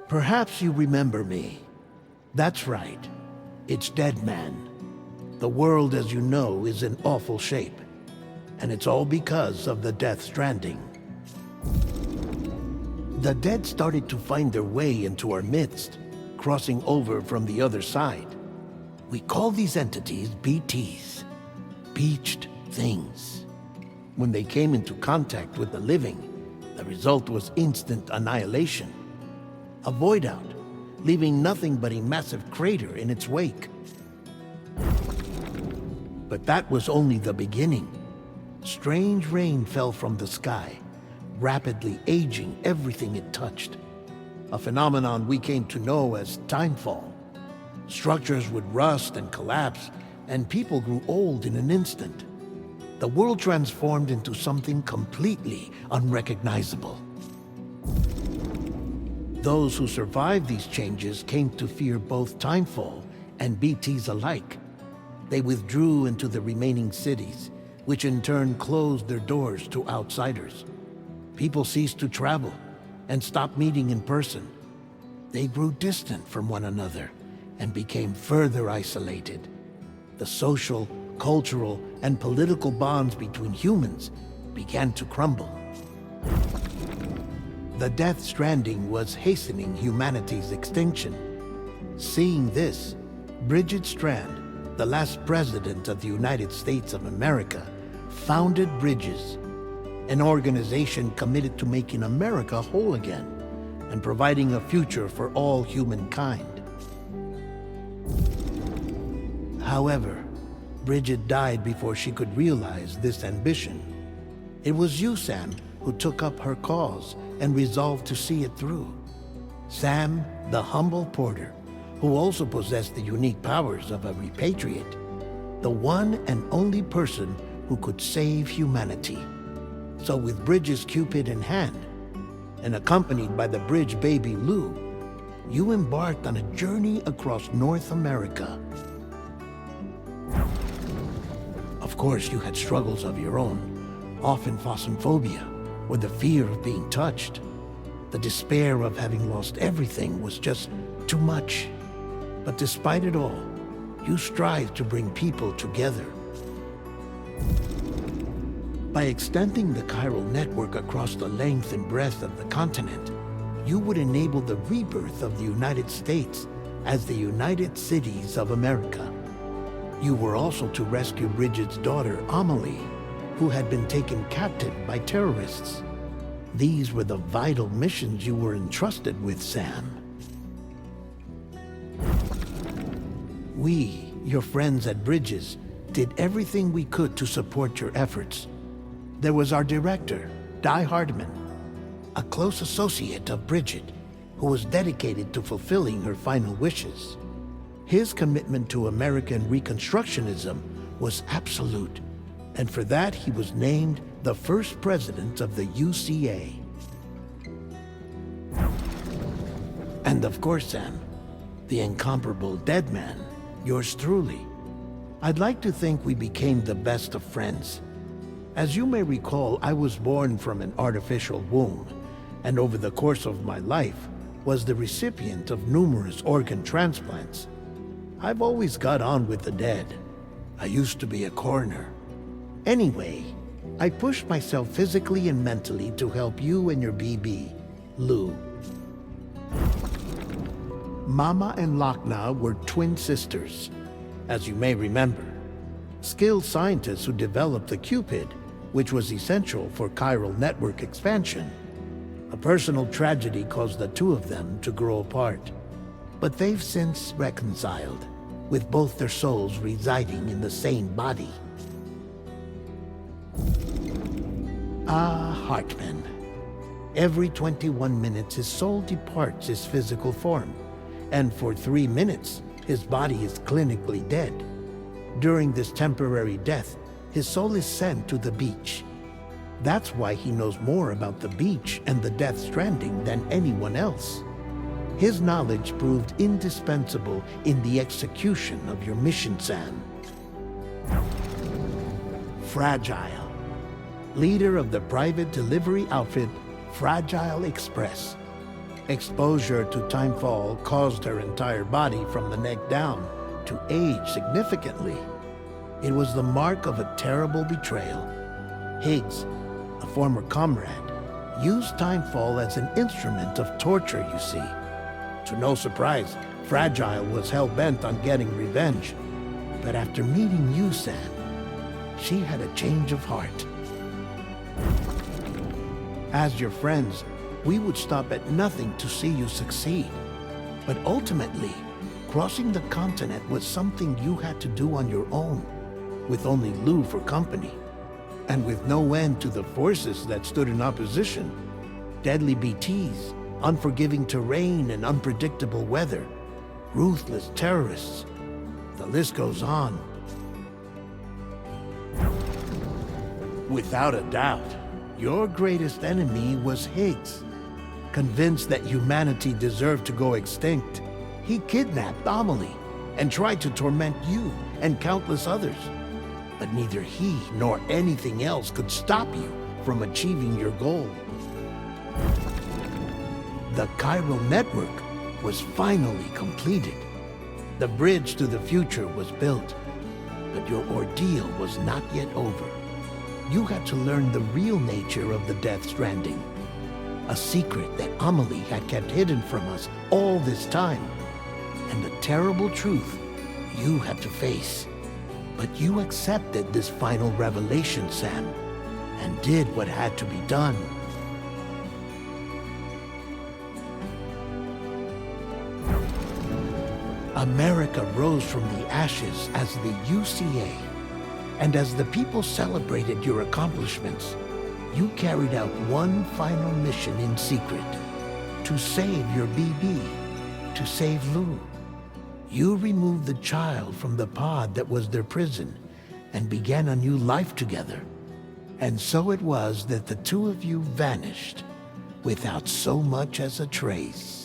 Perhaps you remember me. That's right. It's Dead Man. The world, as you know, is in awful shape. And it's all because of the Death Stranding. The dead started to find their way into our midst, crossing over from the other side. We call these entities BTs, Beached Things. When they came into contact with the living, the result was instant annihilation. A void out, leaving nothing but a massive crater in its wake. But that was only the beginning. Strange rain fell from the sky, rapidly aging everything it touched. A phenomenon we came to know as timefall. Structures would rust and collapse, and people grew old in an instant. The world transformed into something completely unrecognizable. Those who survived these changes came to fear both timefall and BTs alike. They withdrew into the remaining cities, which in turn closed their doors to outsiders. People ceased to travel and stopped meeting in person. They grew distant from one another and became further isolated. The social, cultural, and political bonds between humans began to crumble. The Death Stranding was hastening humanity's extinction. Seeing this, Bridget Strand, the last president of the United States of America, founded Bridges, an organization committed to making America whole again and providing a future for all humankind. However, Bridget died before she could realize this ambition. It was you, Sam, who took up her cause and resolved to see it through. Sam, the humble porter, who also possessed the unique powers of a repatriate, the one and only person who could save humanity. So with Bridges' Cupid in hand, and accompanied by the bridge baby Lou, you embarked on a journey across North America. Of course, you had struggles of your own, often phasmophobia, or the fear of being touched. The despair of having lost everything was just too much. But despite it all, you strive to bring people together. By extending the chiral network across the length and breadth of the continent, you would enable the rebirth of the United States as the United Cities of America. You were also to rescue Bridget's daughter, Amelie, who had been taken captive by terrorists. These were the vital missions you were entrusted with, Sam. We, your friends at Bridges, did everything we could to support your efforts. There was our director, Di Hardman, a close associate of Bridget, who was dedicated to fulfilling her final wishes. His commitment to American Reconstructionism was absolute, and for that he was named the first president of the UCA. And of course, Sam, the incomparable Dead Man, yours truly. I'd like to think we became the best of friends. As you may recall, I was born from an artificial womb, and over the course of my life was the recipient of numerous organ transplants. I've always got on with the dead. I used to be a coroner. Anyway, I pushed myself physically and mentally to help you and your BB, Lou. Mama and Lakna were twin sisters, as you may remember. Skilled scientists who developed the Cupid, which was essential for chiral network expansion. A personal tragedy caused the two of them to grow apart. But they've since reconciled, with both their souls residing in the same body. Hartman. Every 21 minutes his soul departs his physical form, and for 3 minutes his body is clinically dead. During this temporary death, his soul is sent to the beach. That's why he knows more about the beach and the Death Stranding than anyone else. His knowledge proved indispensable in the execution of your mission, Sam. Fragile. Leader of the private delivery outfit, Fragile Express. Exposure to timefall caused her entire body from the neck down to age significantly. It was the mark of a terrible betrayal. Higgs, a former comrade, used timefall as an instrument of torture, you see. To no surprise, Fragile was hell-bent on getting revenge. But after meeting you, Sam, she had a change of heart. As your friends, we would stop at nothing to see you succeed. But ultimately, crossing the continent was something you had to do on your own, with only Lou for company, and with no end to the forces that stood in opposition. Deadly BTs, unforgiving terrain and unpredictable weather, ruthless terrorists. The list goes on. Without a doubt, your greatest enemy was Higgs. Convinced that humanity deserved to go extinct, he kidnapped Amelie and tried to torment you and countless others. But neither he nor anything else could stop you from achieving your goal. The chiral network was finally completed. The bridge to the future was built, but your ordeal was not yet over. You had to learn the real nature of the Death Stranding, a secret that Amelie had kept hidden from us all this time, and the terrible truth you had to face. But you accepted this final revelation, Sam, and did what had to be done. America rose from the ashes as the UCA, and as the people celebrated your accomplishments, you carried out one final mission in secret, to save your BB, to save Lou. You removed the child from the pod that was their prison and began a new life together. And so it was that the two of you vanished without so much as a trace.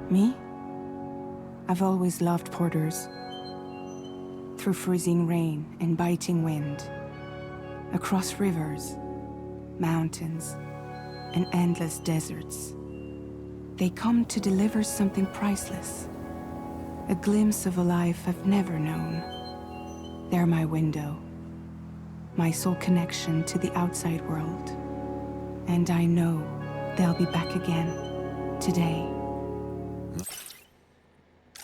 Me? I've always loved porters. Through freezing rain and biting wind, across rivers, mountains, and endless deserts. They come to deliver something priceless. A glimpse of a life I've never known. They're my window. My sole connection to the outside world. And I know they'll be back again. Today.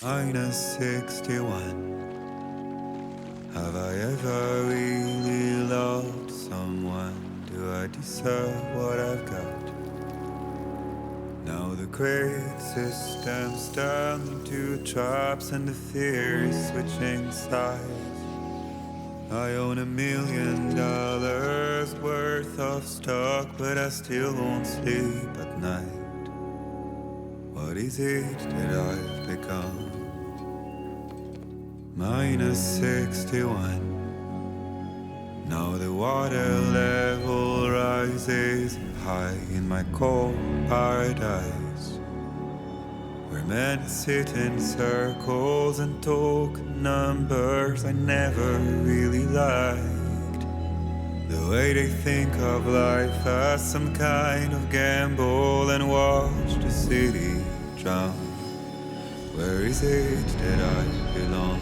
-61. Have I ever really loved someone? Do I deserve what I've got? Now the great system's turned into traps and the fear is switching sides. I own $1 million worth of stock, but I still won't sleep at night. What is it that I've become? -61. Now the water level rises high in my cold paradise, where men sit in circles and talk numbers I never really liked. The way they think of life as some kind of gamble and watch the city drown. Where is it that I belong?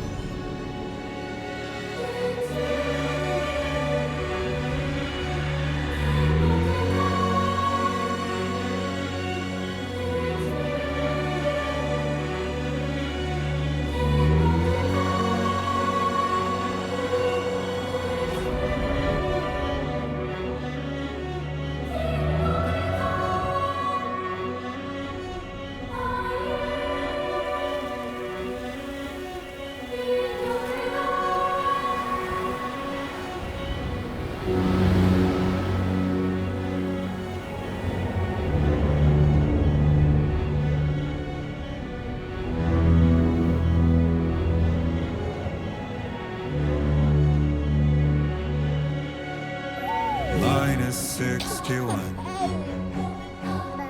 -61.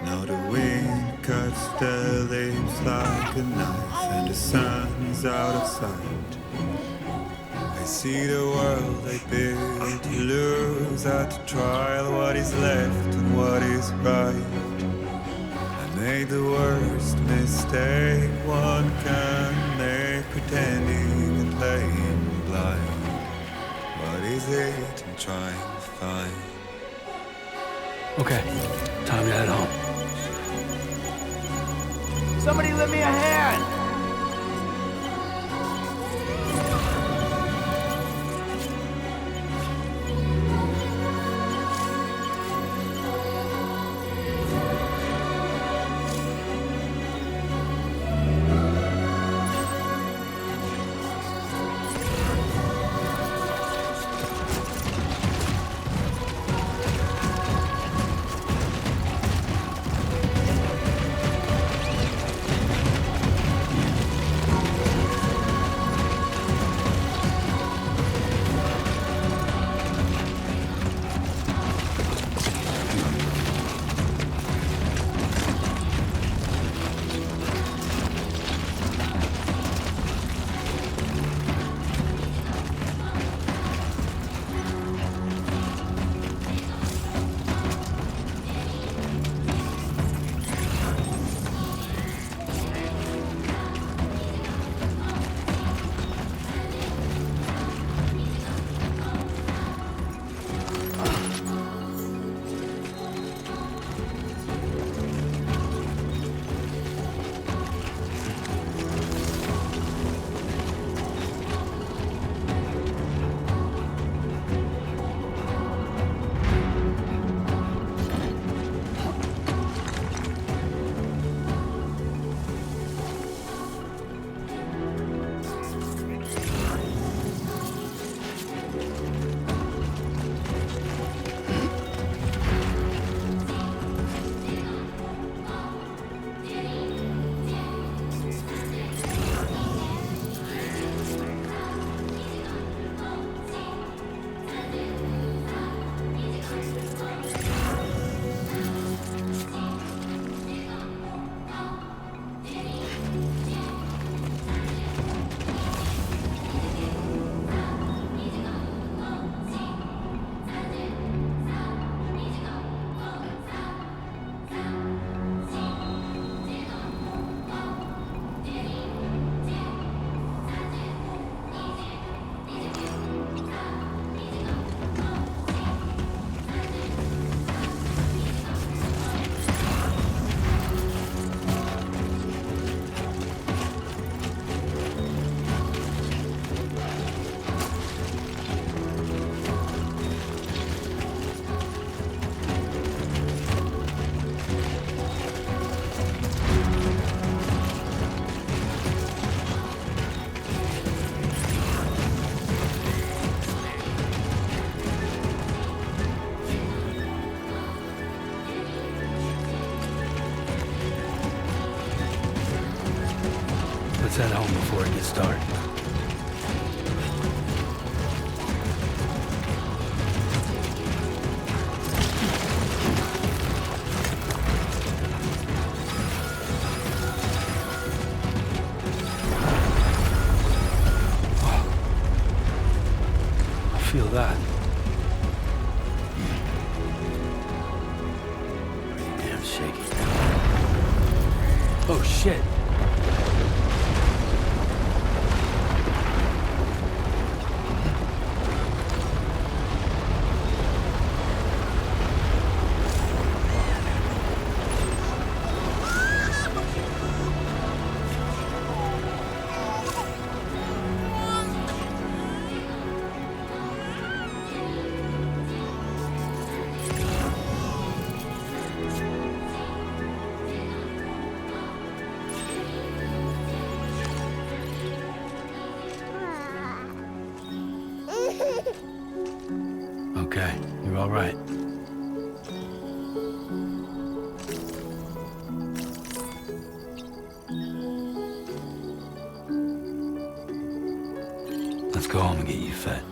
Now the wind cuts the leaves like a knife, and the sun is out of sight. I see the world I built to lose at the trial, what is left and what is right. I made the worst mistake one can make, pretending and playing blind. What is it I'm trying to find? Okay, time to head home. Somebody lend me a hand! Let's head home before it gets dark. Feel that. Damn shaky. Oh shit. Okay, you're all right. Let's go home and get you fed.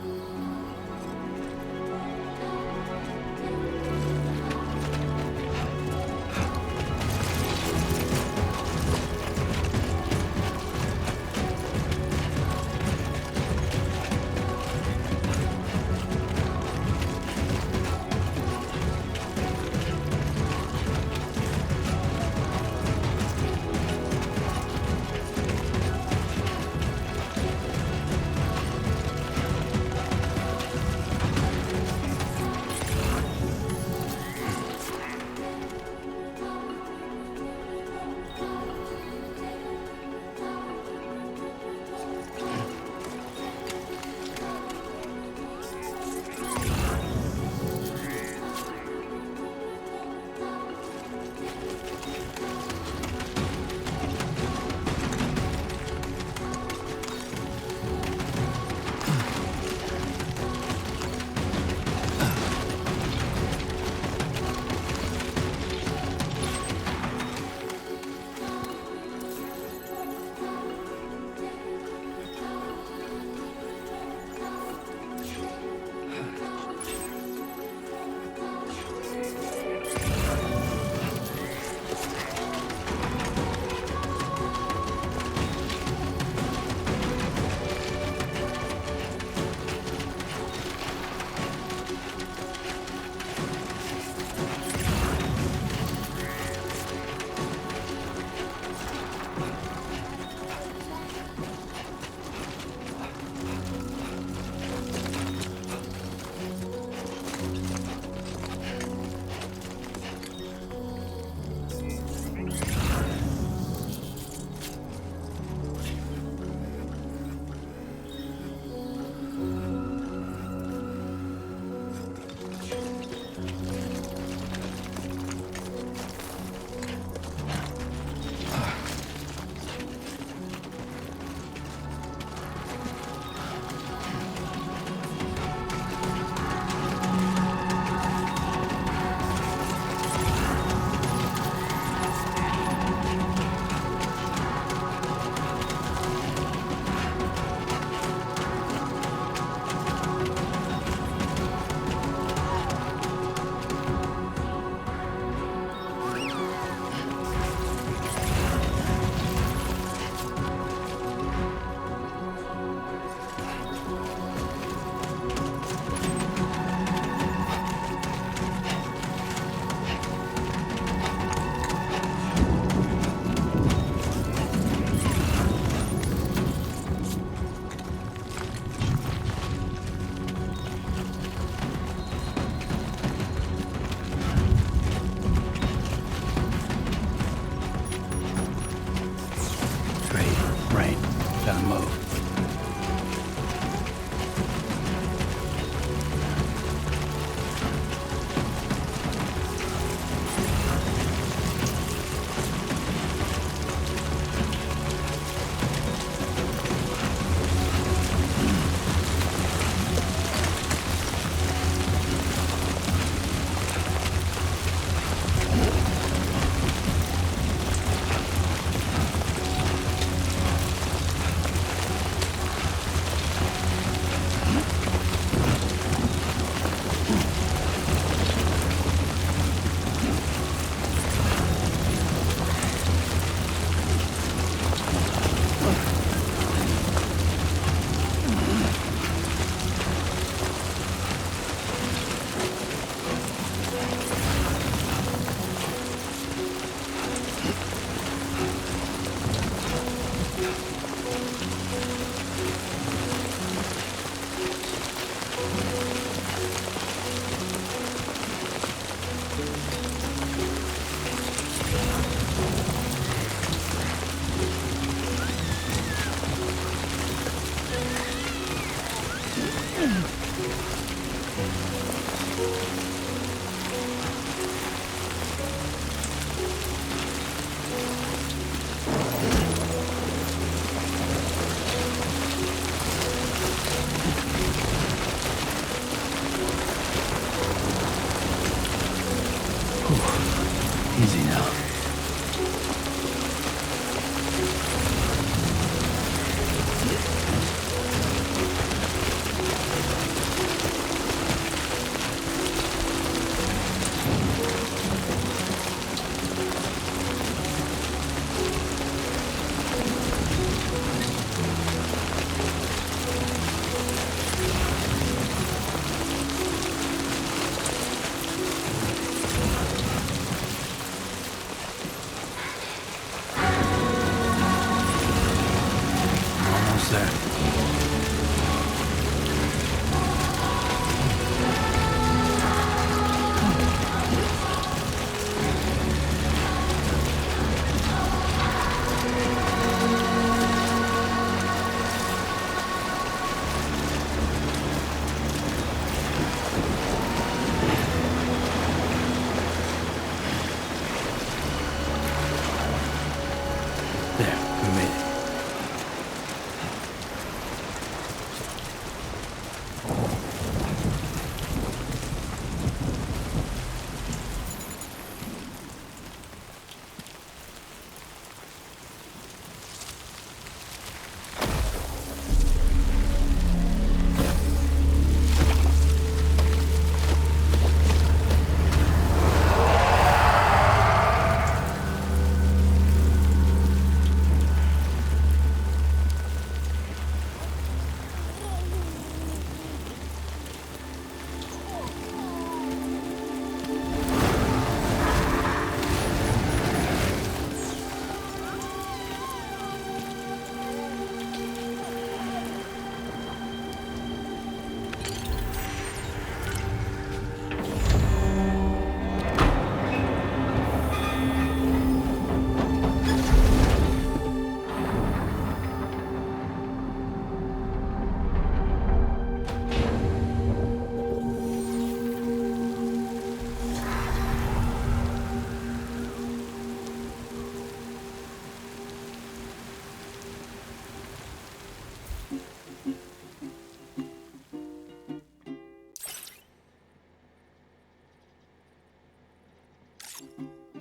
Easy now.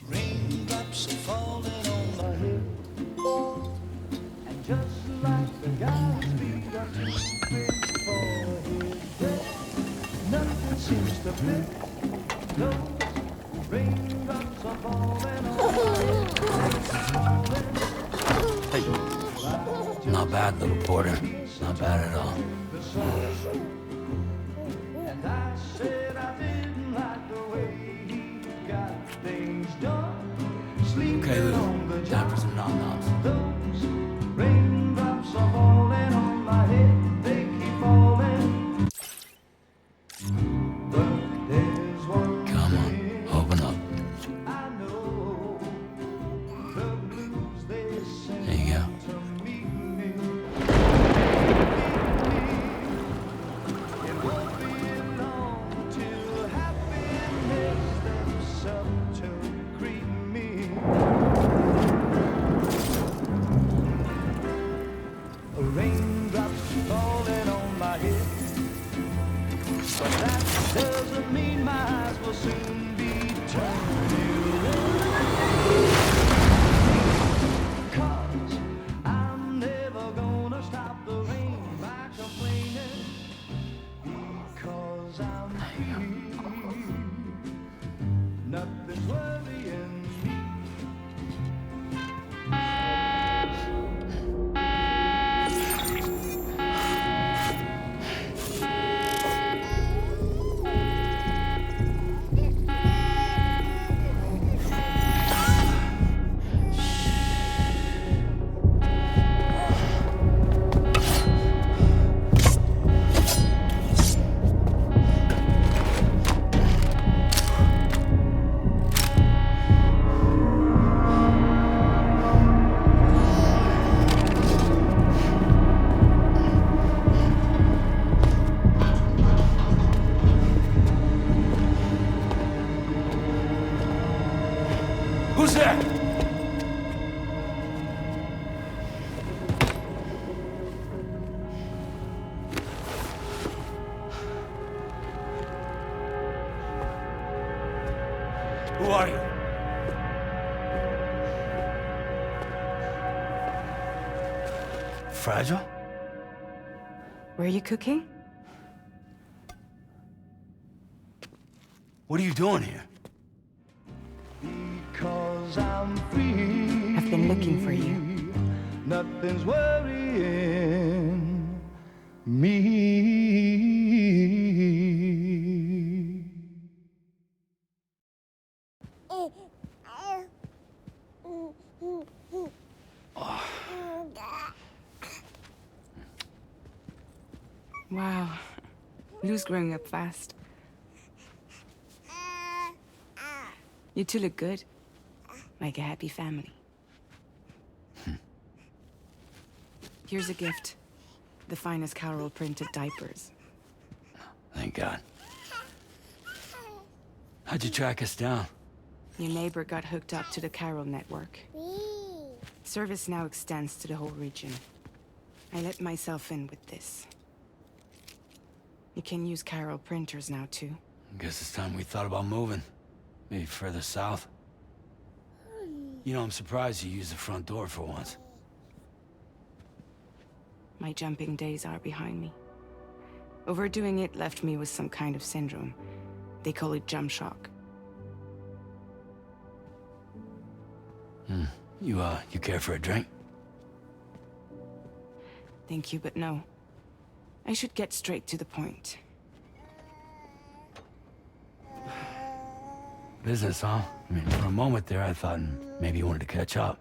Raindrops are falling on my head, and just like the guy's feet are too big for his head, nothing seems to fit. Those raindrops are falling on my head. Hey, not bad, little porter. Not bad at all. And I said I didn't like the way he got things done. Okay, Lou. Time for some nom-noms. Those raindrops are falling on my head. They keep falling. But there's one Come on, thing open up. I know. The blues they send There you go. to meet me. It won't be long till happiness steps up to greet me. Raindrops falling on my head, but that doesn't mean my eyes will soon be turning red. 'Cause I'm never gonna stop the rain by complaining, because I'm free. Nothing's worrying me. fragile? Were you cooking? What are you doing here? Because I'm free. I've been looking for you. Nothing's worrying me. Wow. Lou's growing up fast. You two look good. Like a happy family. Here's a gift. The finest Carol printed diapers. Thank God. How'd you track us down? Your neighbor got hooked up to the Carol network. Service now extends to the whole region. I let myself in with this. You can use Carol printers now, too. Guess it's time we thought about moving. Maybe further south. You know, I'm surprised you used the front door for once. My jumping days are behind me. Overdoing it left me with some kind of syndrome. They call it jump shock. You care for a drink? Thank you, but no. I should get straight to the point. Business, huh? I mean, for a moment there, I thought maybe you wanted to catch up.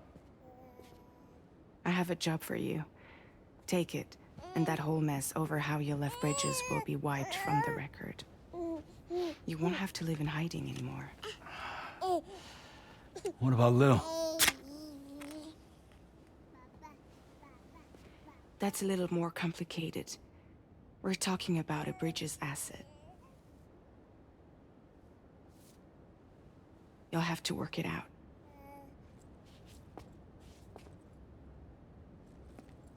I have a job for you. Take it, and that whole mess over how you left Bridges will be wiped from the record. You won't have to live in hiding anymore. What about Lou? That's a little more complicated. We're talking about a Bridges asset. You'll have to work it out.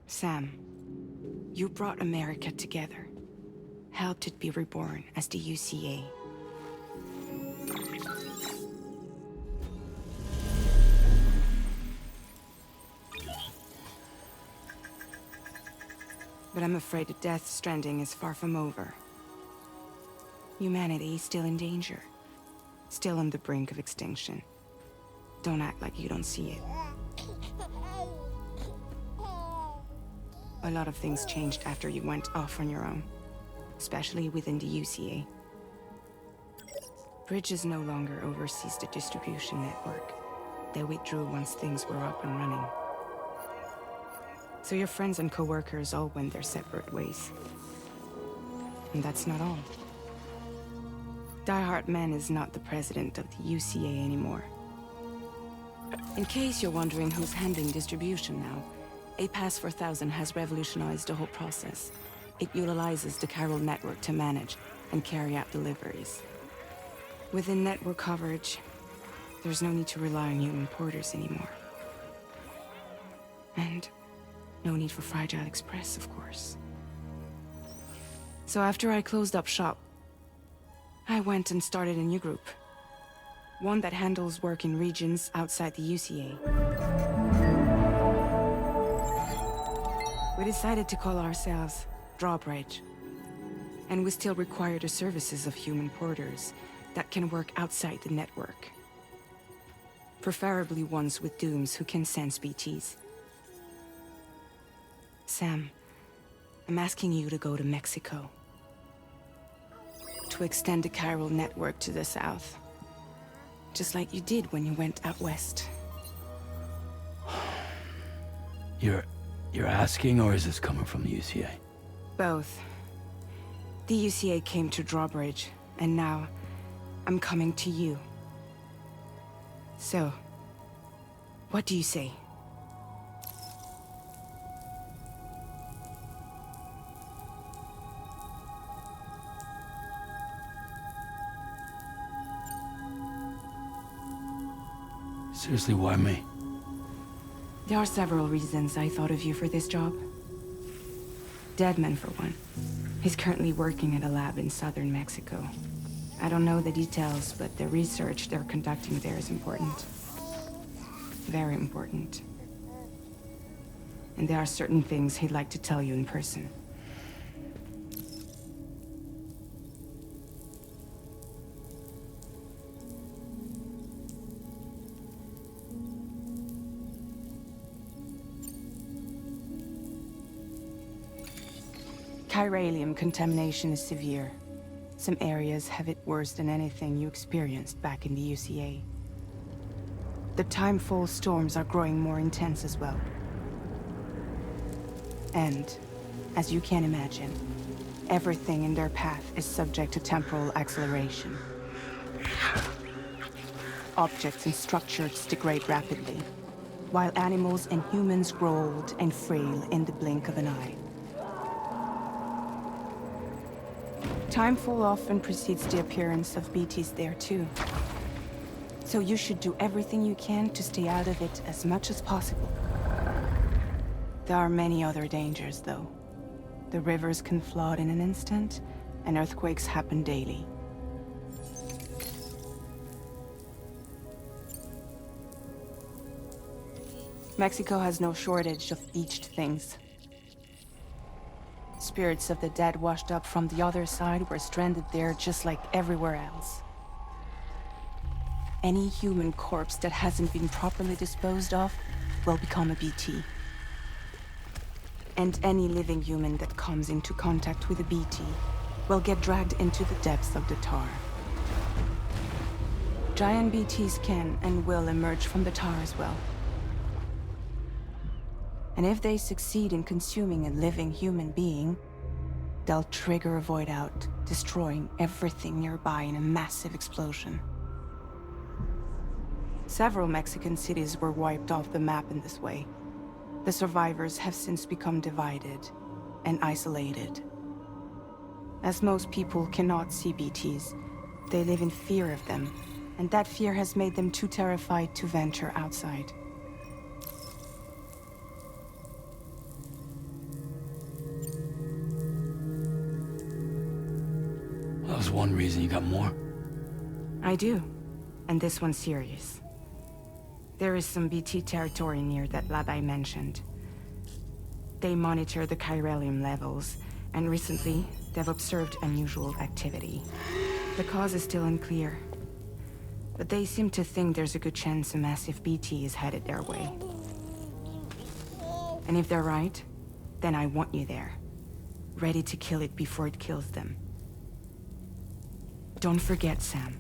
Sam, you brought America together. Helped it be reborn as the UCA. But I'm afraid the Death Stranding is far from over. Humanity is still in danger. Still on the brink of extinction. Don't act like you don't see it. A lot of things changed after you went off on your own. Especially within the UCA. Bridges no longer oversees the distribution network. They withdrew once things were up and running. So your friends and co-workers all went their separate ways. And that's not all. Die Hard Man is not the president of the UCA anymore. In case you're wondering who's handling distribution now, A Pass for 1000 has revolutionized the whole process. It utilizes the Carol network to manage and carry out deliveries. Within network coverage, there's no need to rely on human porters anymore. And no need for Fragile Express, of course. So after I closed up shop, I went and started a new group. One that handles work in regions outside the UCA. We decided to call ourselves Drawbridge. And we still require the services of human porters that can work outside the network. Preferably ones with dooms who can sense BTs. Sam, I'm asking you to go to Mexico. To extend the Carol network to the south. Just like you did when you went out west. You're asking, or is this coming from the UCA? Both. The UCA came to Drawbridge, and now I'm coming to you. So, what do you say? Seriously, why me? There are several reasons I thought of you for this job. Deadman, for one. He's currently working at a lab in southern Mexico. I don't know the details, but the research they're conducting there is important. Very important. and there are certain things he'd like to tell you in person. Chiralium contamination is severe. Some areas have it worse than anything you experienced back in the UCA. The timefall storms are growing more intense as well. And, as you can imagine, everything in their path is subject to temporal acceleration. Objects and structures degrade rapidly, while animals and humans grow old and frail in the blink of an eye. Timefall often precedes the appearance of BTs there too. So you should do everything you can to stay out of it as much as possible. There are many other dangers, though. The rivers can flood in an instant, and earthquakes happen daily. Mexico has no shortage of beached things. Spirits of the dead washed up from the other side were stranded there just like everywhere else. Any human corpse that hasn't been properly disposed of will become a BT. And any living human that comes into contact with a BT will get dragged into the depths of the tar. Giant BTs can and will emerge from the tar as well. And if they succeed in consuming a living human being, they'll trigger a void out, destroying everything nearby in a massive explosion. Several Mexican cities were wiped off the map in this way. The survivors have since become divided and isolated. As most people cannot see BTs, they live in fear of them, and that fear has made them too terrified to venture outside. That was one reason. You got more? I do, and this one's serious. There is some BT territory near that lab I mentioned. They monitor the chiralium levels, and recently, they've observed unusual activity. The cause is still unclear, but they seem to think there's a good chance a massive BT is headed their way. And if they're right, then I want you there, ready to kill it before it kills them. Don't forget, Sam.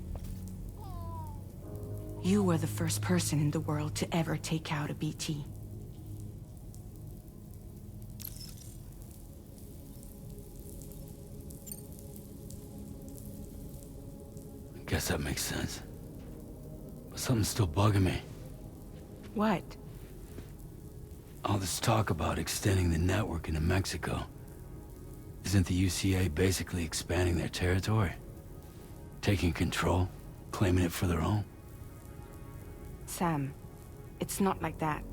You were the first person in the world to ever take out a BT. I guess that makes sense. But something's still bugging me. What? All this talk about extending the network into Mexico. Isn't the UCA basically expanding their territory? Taking control? Claiming it for their own? Sam, it's not like that.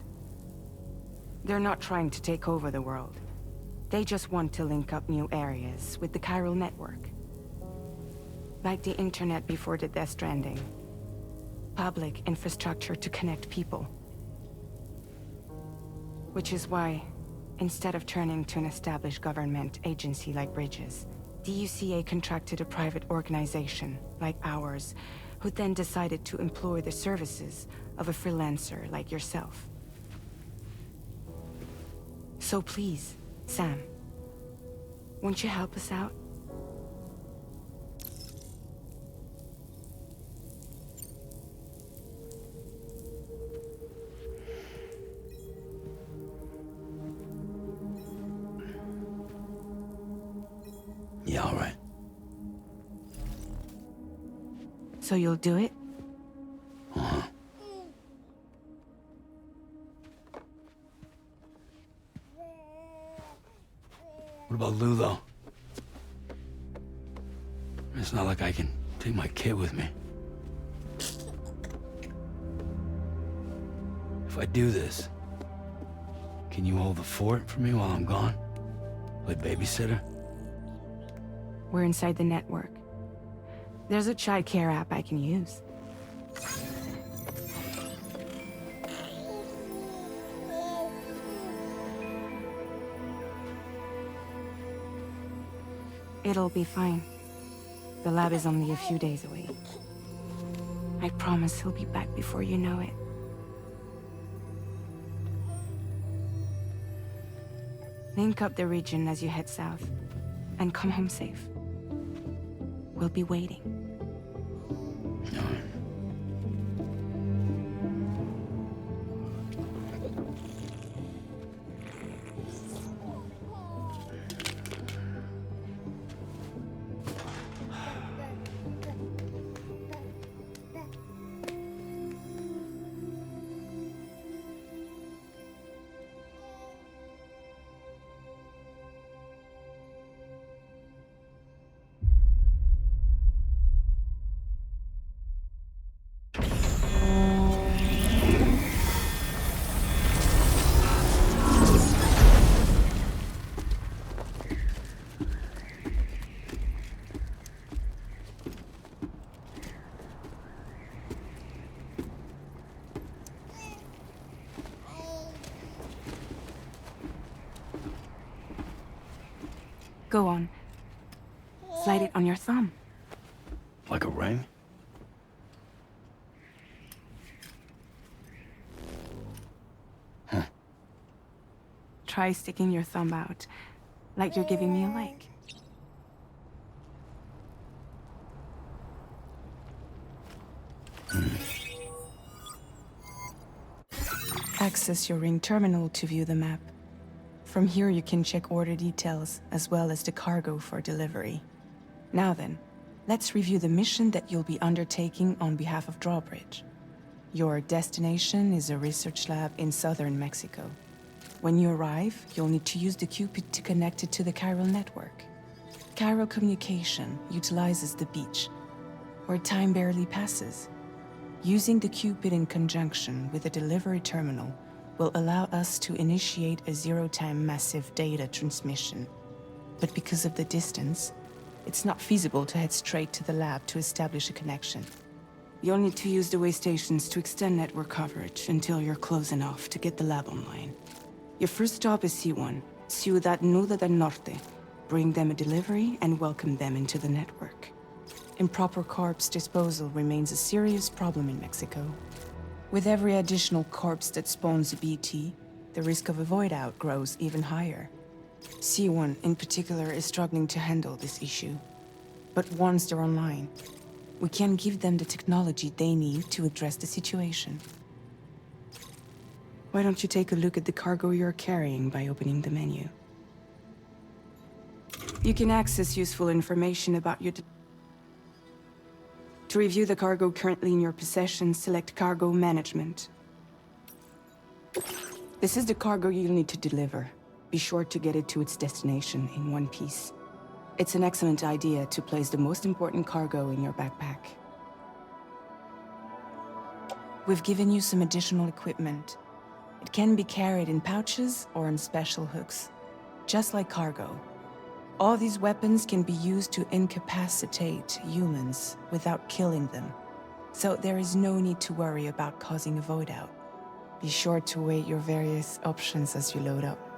They're not trying to take over the world. They just want to link up new areas with the chiral network. Like the internet before the Death Stranding. Public infrastructure to connect people. Which is why, instead of turning to an established government agency like Bridges, the UCA contracted a private organization, like ours, who then decided to employ the services of a freelancer like yourself. So please, Sam, won't you help us out? Yeah, all right. So you'll do it? Uh-huh. What about Lou, though? It's not like I can take my kid with me. If I do this, can you hold the fort for me while I'm gone? Play babysitter? We're inside the network. There's a child care app I can use. It'll be fine. The lab is only a few days away. I promise he'll be back before you know it. Link up the region as you head south, and come home safe. We'll be waiting. Go on. Slide it on your thumb. Like a ring? Huh. Try sticking your thumb out, like you're giving me a like. Access your ring terminal to view the map. From here you can check order details, as well as the cargo for delivery. Now then, let's review the mission that you'll be undertaking on behalf of Drawbridge. Your destination is a research lab in southern Mexico. When you arrive, you'll need to use the Cupid to connect it to the chiral network. Chiral communication utilizes the beach, where time barely passes. Using the Cupid in conjunction with a delivery terminal will allow us to initiate a zero-time massive data transmission. But because of the distance, it's not feasible to head straight to the lab to establish a connection. You'll need to use the way stations to extend network coverage until you're close enough to get the lab online. Your first stop is C1, Ciudad Nuda del Norte. Bring them a delivery and welcome them into the network. Improper corpse disposal remains a serious problem in Mexico. With every additional corpse that spawns a BT, the risk of a void out grows even higher. C1 in particular is struggling to handle this issue. But once they're online, we can give them the technology they need to address the situation. Why don't you take a look at the cargo you're carrying by opening the menu? You can access useful information about your To review the cargo currently in your possession, select Cargo Management. This is the cargo you'll need to deliver. Be sure to get it to its destination in one piece. It's an excellent idea to place the most important cargo in your backpack. We've given you some additional equipment. It can be carried in pouches or on special hooks, just like cargo. All these weapons can be used to incapacitate humans without killing them. So there is no need to worry about causing a void out. Be sure to weigh your various options as you load up.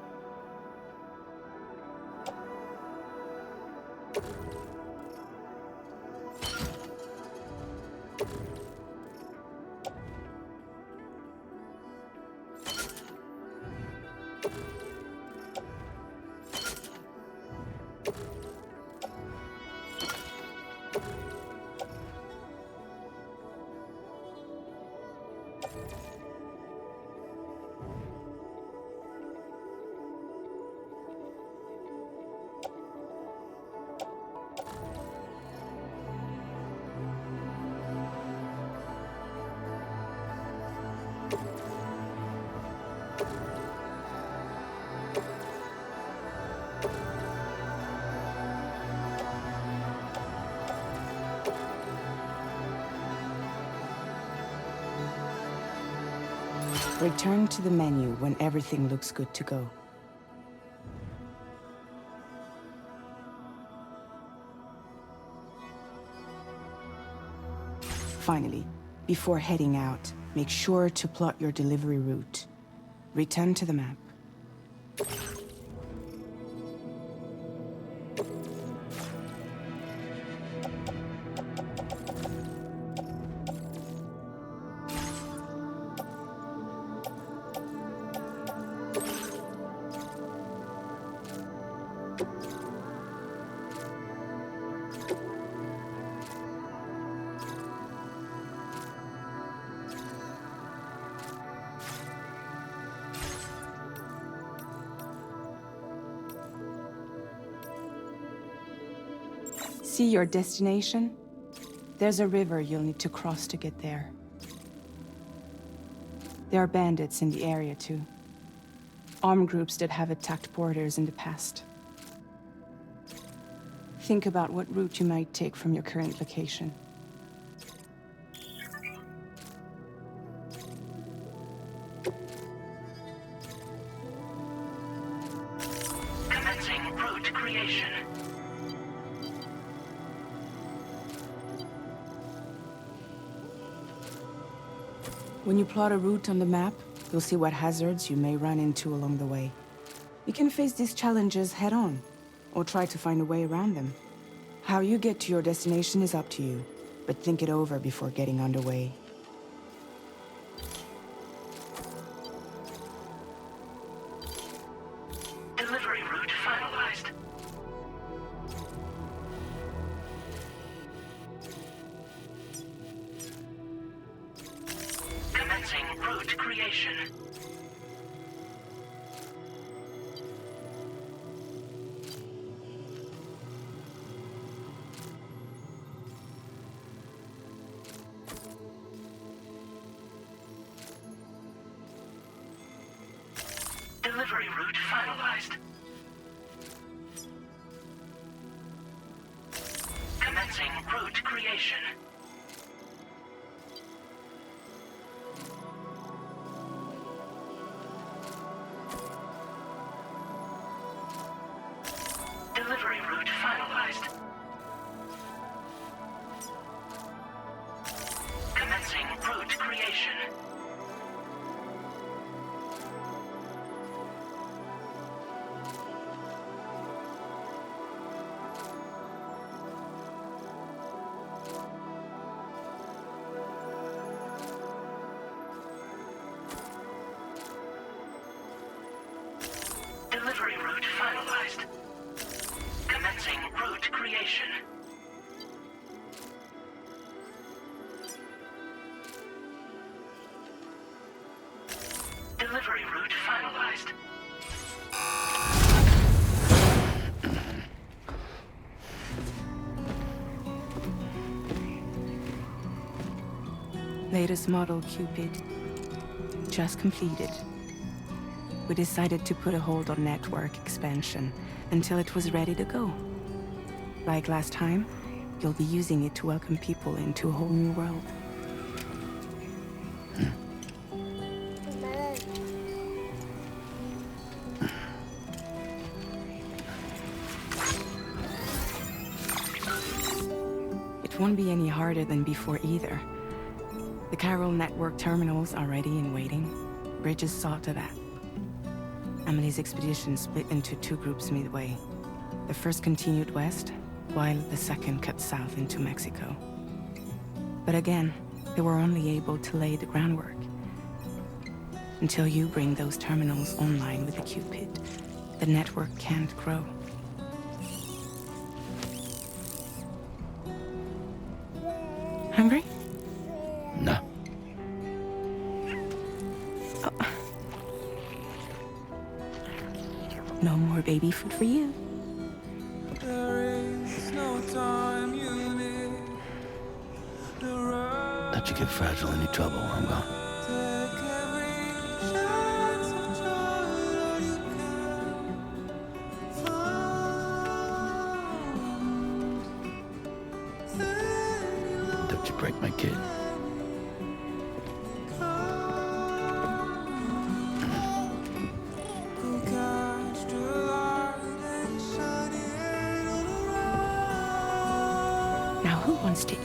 Return to the menu when everything looks good to go. Finally, before heading out, make sure to plot your delivery route. Return to the map. See your destination? There's a river you'll need to cross to get there. There are bandits in the area too. Armed groups that have attacked borders in the past. Think about what route you might take from your current location. Commencing route creation. When you plot a route on the map, you'll see what hazards you may run into along the way. You can face these challenges head-on, or try to find a way around them. How you get to your destination is up to you, but think it over before getting underway. Delivery route finalized. Commencing route creation. Delivery route finalized. Commencing route creation. Delivery route finalized. Commencing route creation. Delivery route finalized. Commencing route creation. Delivery route finalized. Latest model Cupid. Just completed. We decided to put a hold on network expansion until it was ready to go. Like last time, you'll be using it to welcome people into a whole new world. It won't be any harder than before either. The Chiral network terminals are ready and waiting. Bridges saw to that. Emily's expedition split into two groups midway. The first continued west, while the second cut south into Mexico. But again, they were only able to lay the groundwork. Until you bring those terminals online with the Cupid, the network can't grow. Hungry? No. No more baby food for you. Let you get fragile any trouble, I'm gone. Don't you break my kid. Now who wants to eat?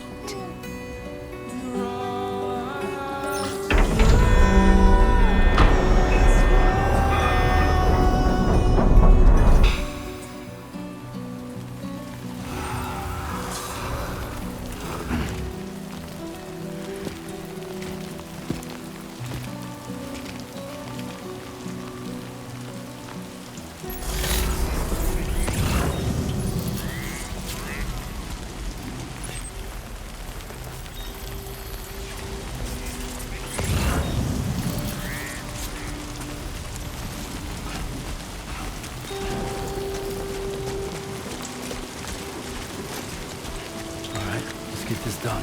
get this done.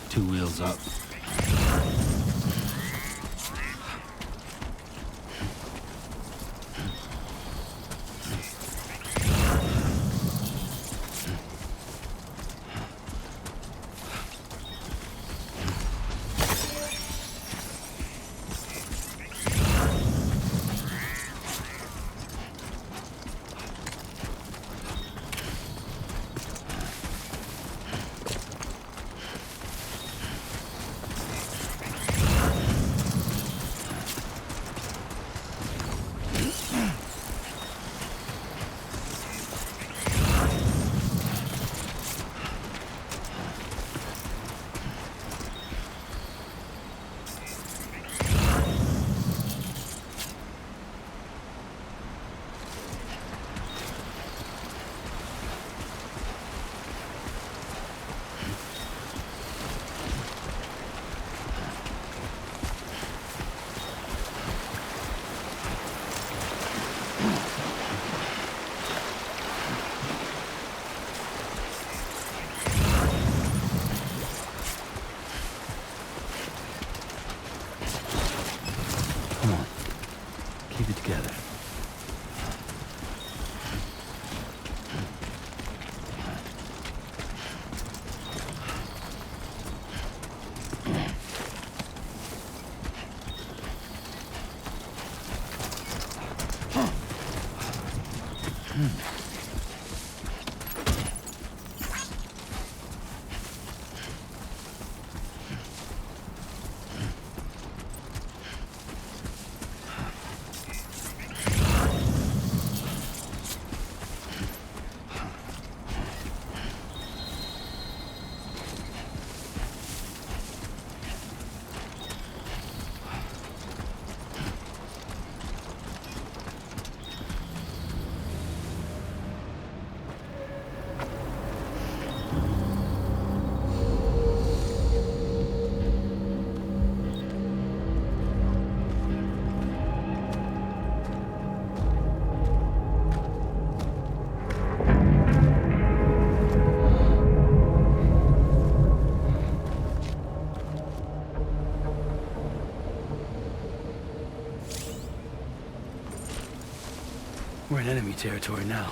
Two wheels up. Keep it together. We're in enemy territory now.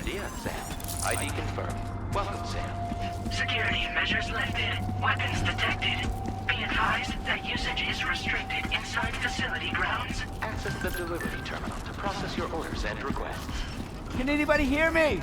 idea, Sam. ID confirmed. Welcome, Sam. Security measures lifted. Weapons detected. Be advised that usage is restricted inside facility grounds. Access the delivery terminal to process your orders and requests. Can anybody hear me?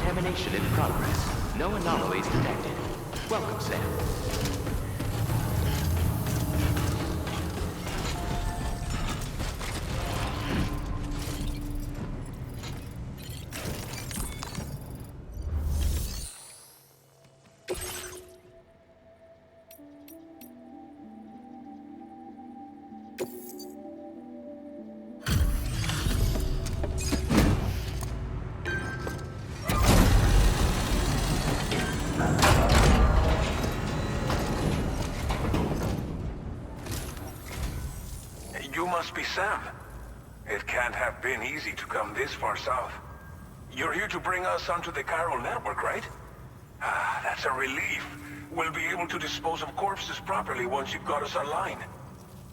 Decontamination in progress. No anomalies detected. Welcome, Sam. You must be Sam. It can't have been easy to come this far south. You're here to bring us onto the chiral network, right? Ah, that's a relief. We'll be able to dispose of corpses properly once you've got us online.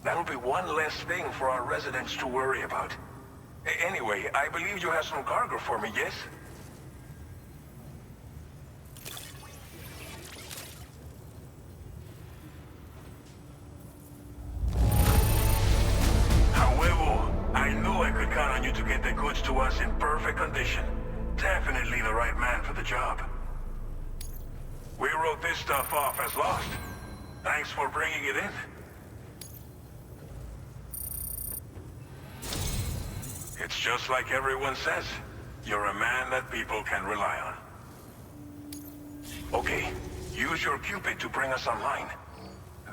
That'll be one less thing for our residents to worry about. Anyway, I believe you have some cargo for me, yes? I knew I could count on you to get the goods to us in perfect condition. Definitely the right man for the job. We wrote this stuff off as lost. Thanks for bringing it in. It's just like everyone says. You're a man that people can rely on. Okay, use your Cupid to bring us online.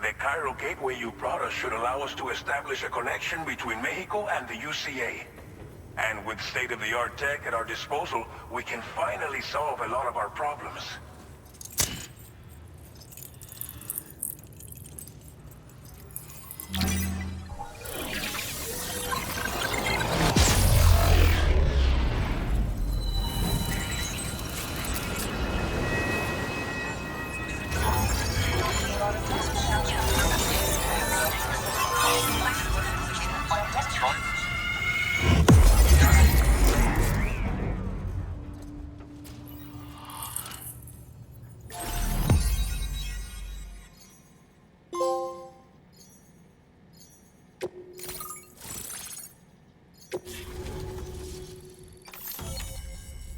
The chiral gateway you brought us should allow us to establish a connection between Mexico and the UCA. And with state-of-the-art tech at our disposal, we can finally solve a lot of our problems.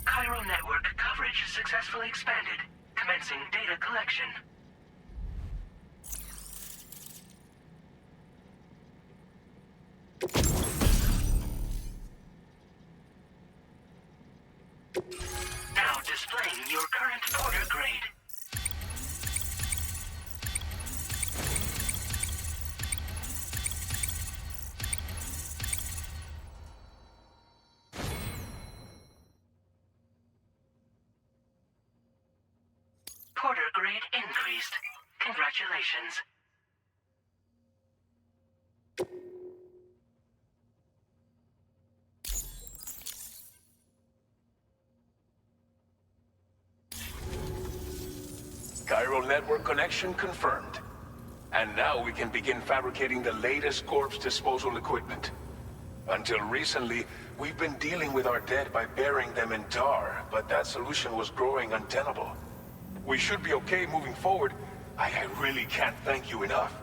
Chiral network coverage successfully expanded. Commencing data collection. Now displaying your current order grade. Porter grade increased. Congratulations. Chiral network connection confirmed. And now we can begin fabricating the latest corpse disposal equipment. Until recently, we've been dealing with our dead by burying them in tar, but that solution was growing untenable. We should be okay moving forward. I really can't thank you enough.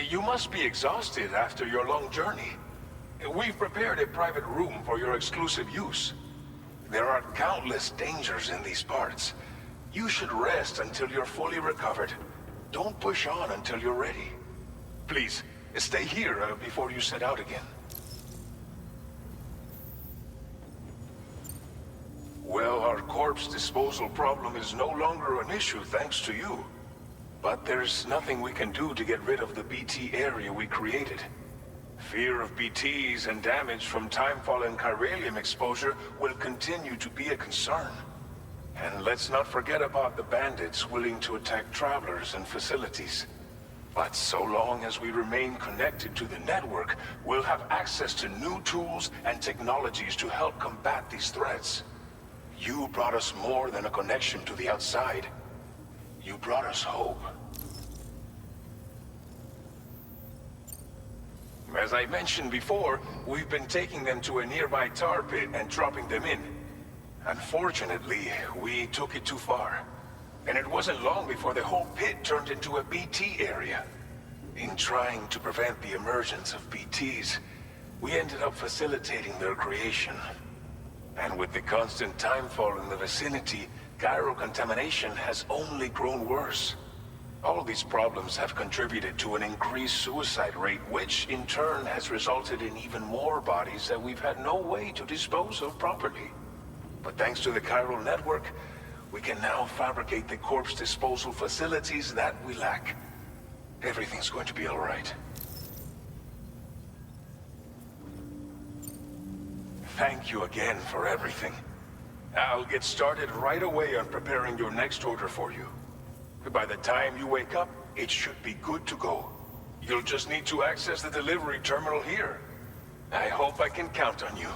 You must be exhausted after your long journey. We've prepared a private room for your exclusive use. There are countless dangers in these parts. You should rest until you're fully recovered. Don't push on until you're ready. Please, stay here before you set out again. Well, our corpse disposal problem is no longer an issue thanks to you. But there's nothing we can do to get rid of the BT area we created. Fear of BTs and damage from timefall and chiralium exposure will continue to be a concern. And let's not forget about the bandits willing to attack travelers and facilities. But so long as we remain connected to the network, we'll have access to new tools and technologies to help combat these threats. You brought us more than a connection to the outside. You brought us hope. As I mentioned before, we've been taking them to a nearby tar pit and dropping them in. Unfortunately, we took it too far. And it wasn't long before the whole pit turned into a BT area. In trying to prevent the emergence of BTs, we ended up facilitating their creation. And with the constant timefall in the vicinity, gyro contamination has only grown worse. All these problems have contributed to an increased suicide rate, which in turn has resulted in even more bodies that we've had no way to dispose of properly. But thanks to the chiral network, we can now fabricate the corpse disposal facilities that we lack. Everything's going to be all right. Thank you again for everything. I'll get started right away on preparing your next order for you. By the time you wake up, it should be good to go. You'll just need to access the delivery terminal here. I hope I can count on you.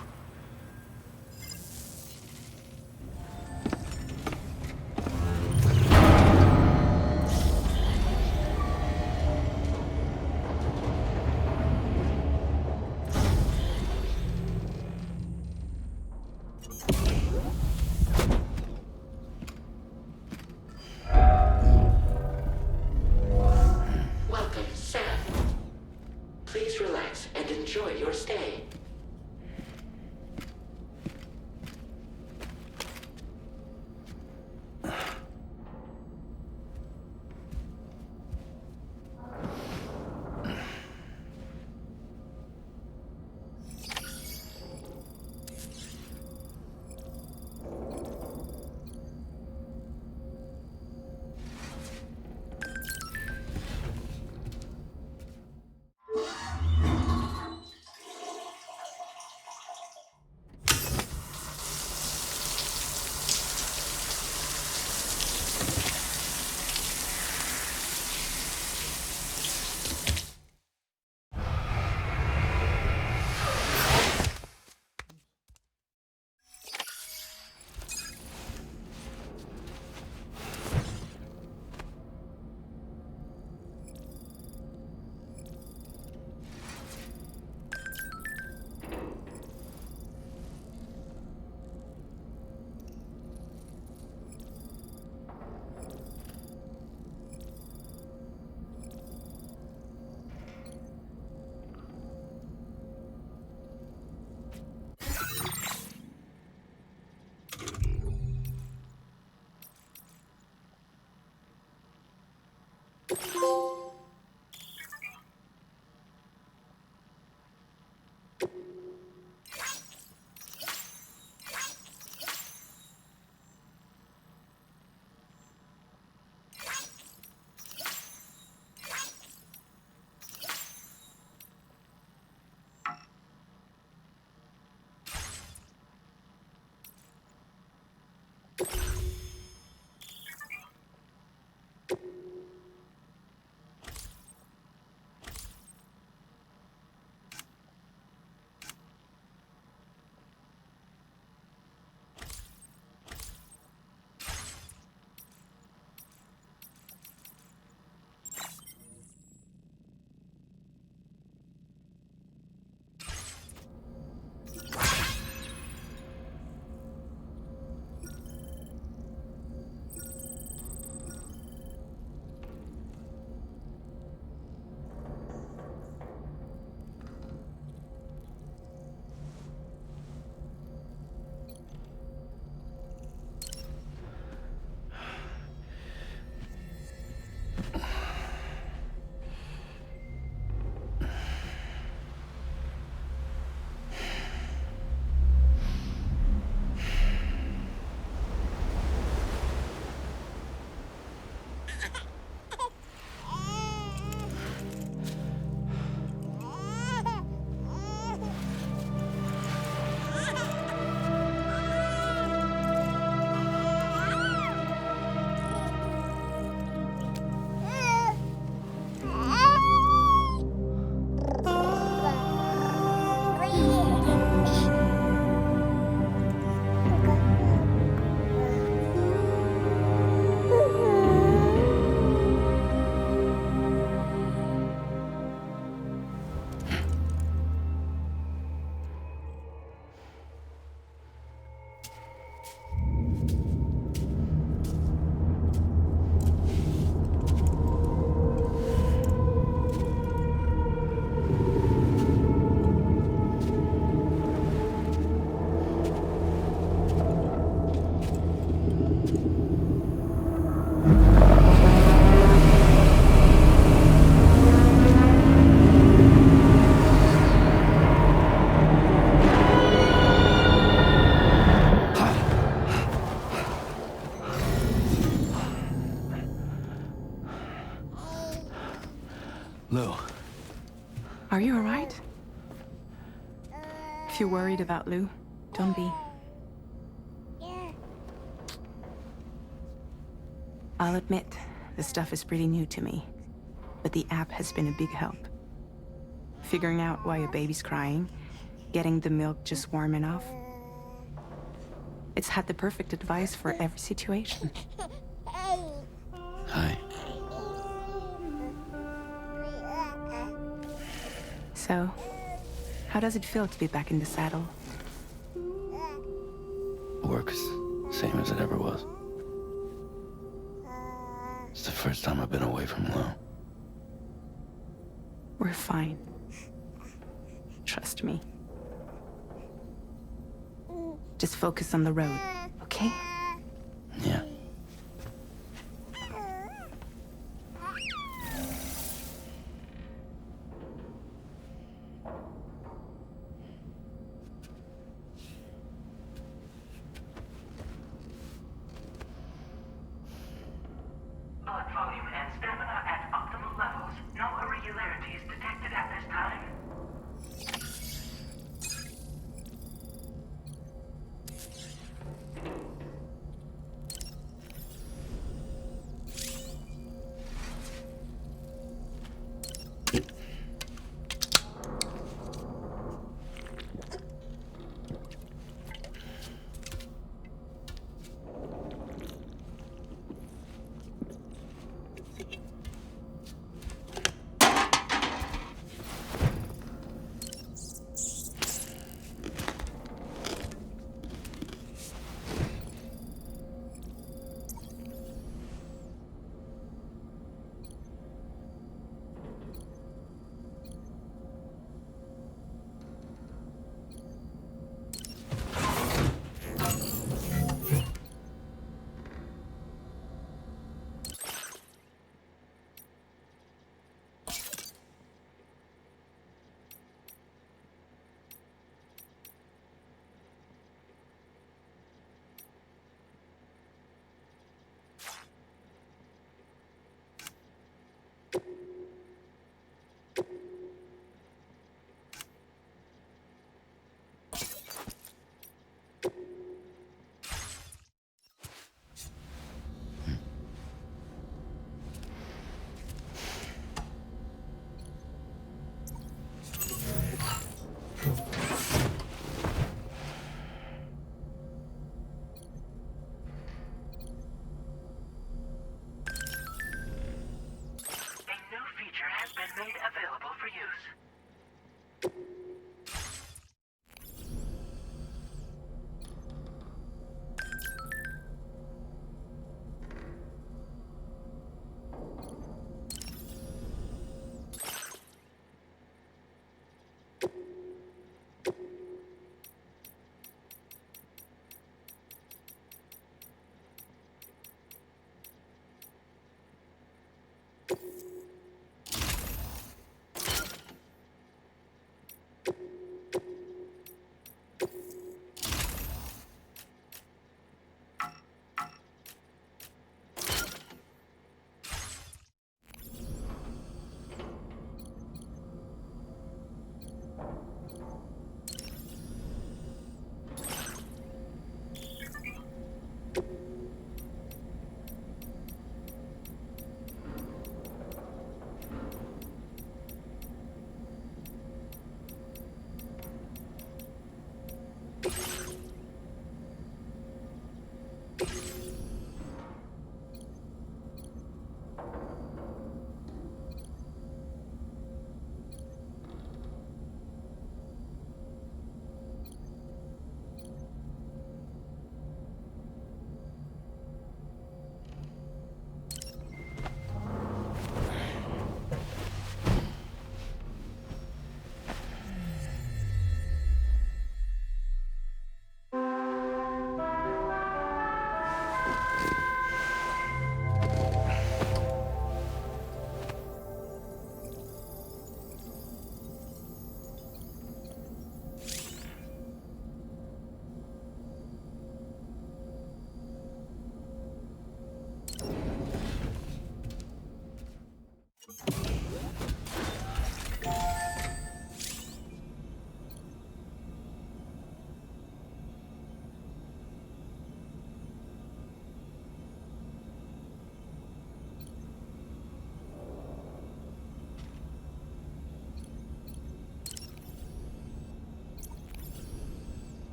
Lou. Are you alright? If you're worried about Lou, don't be. I'll admit, the stuff is pretty new to me, but the app has been a big help. Figuring out why a baby's crying, getting the milk just warm enough. It's had the perfect advice for every situation. Hi. So, how does it feel to be back in the saddle? Work's same as it ever was. It's the first time I've been away from Lou. We're fine. Trust me. Just focus on the road, okay? Yeah. Blood volume and stamina at optimal levels. No irregularities detected at this time. Made available for use.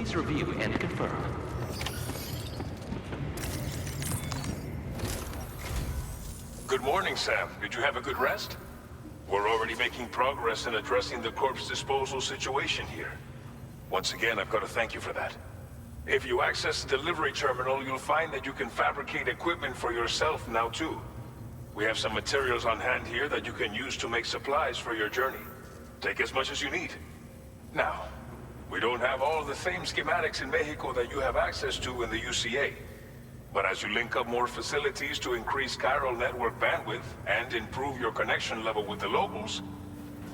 Please review and confirm. Good morning, Sam. Did you have a good rest? We're already making progress in addressing the corpse disposal situation here. Once again, I've got to thank you for that. If you access the delivery terminal, you'll find that you can fabricate equipment for yourself now too. We have some materials on hand here that you can use to make supplies for your journey. Take as much as you need. Now, we don't have all the same schematics in Mexico that you have access to in the UCA. But as you link up more facilities to increase chiral network bandwidth and improve your connection level with the locals,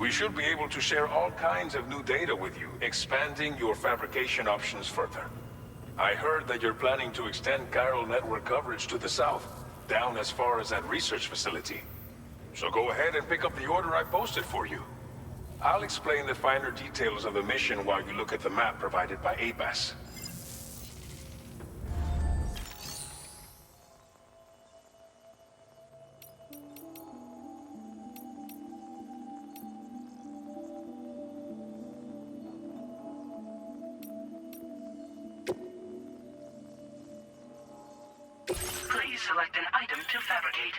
we should be able to share all kinds of new data with you, expanding your fabrication options further. I heard that you're planning to extend chiral network coverage to the south, down as far as that research facility. So go ahead and pick up the order I posted for you. I'll explain the finer details of the mission while you look at the map provided by ABAS. Please select an item to fabricate.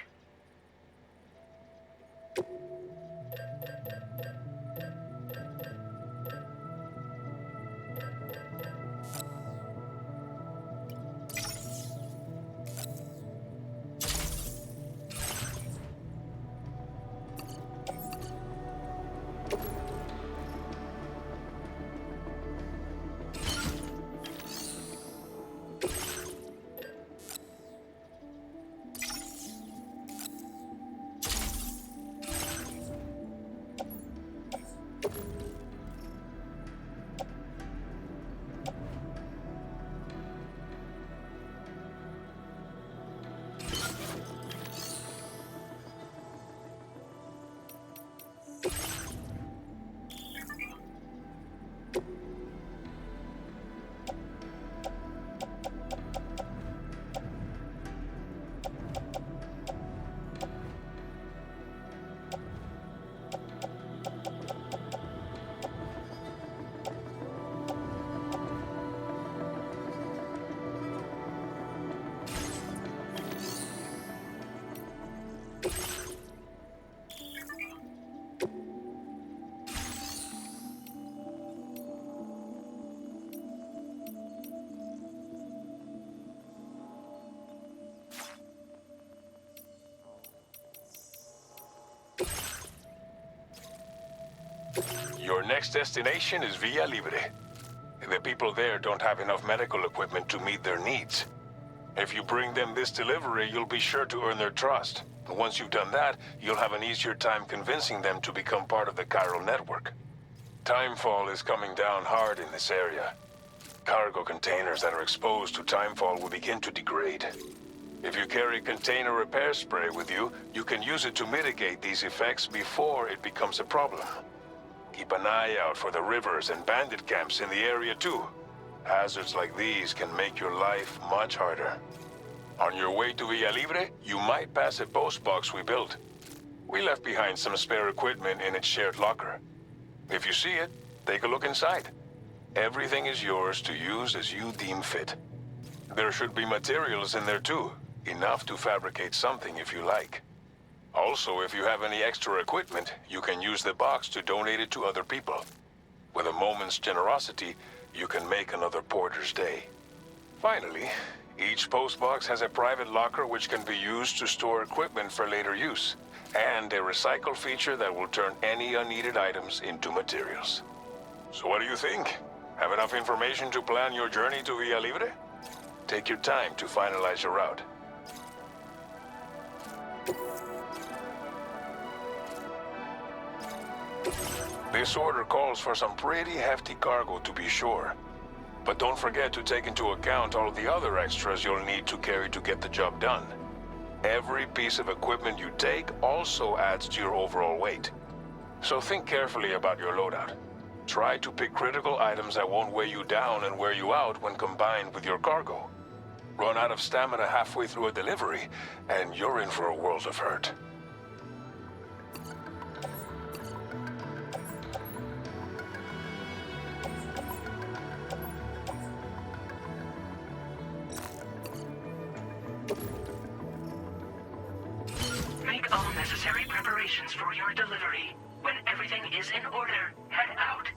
Your next destination is Villa Libre. The people there don't have enough medical equipment to meet their needs. If you bring them this delivery, you'll be sure to earn their trust. And once you've done that, you'll have an easier time convincing them to become part of the chiral network. Timefall is coming down hard in this area. Cargo containers that are exposed to timefall will begin to degrade. If you carry container repair spray with you, you can use it to mitigate these effects before it becomes a problem. Keep an eye out for the rivers and bandit camps in the area too. Hazards like these can make your life much harder. On your way to Villa Libre, you might pass a post box we built. We left behind some spare equipment in its shared locker. If you see it, take a look inside. Everything is yours to use as you deem fit. There should be materials in there too, enough to fabricate something if you like. Also, if you have any extra equipment, you can use the box to donate it to other people. With a moment's generosity, you can make another porter's day. Finally, each postbox has a private locker which can be used to store equipment for later use, and a recycle feature that will turn any unneeded items into materials. So what do you think? Have enough information to plan your journey to Villa Libre? Take your time to finalize your route. This order calls for some pretty hefty cargo to be sure. But don't forget to take into account all the other extras you'll need to carry to get the job done. Every piece of equipment you take also adds to your overall weight. So think carefully about your loadout. Try to pick critical items that won't weigh you down and wear you out when combined with your cargo. Run out of stamina halfway through a delivery, and you're in for a world of hurt. preparations for your delivery. When everything is in order, head out.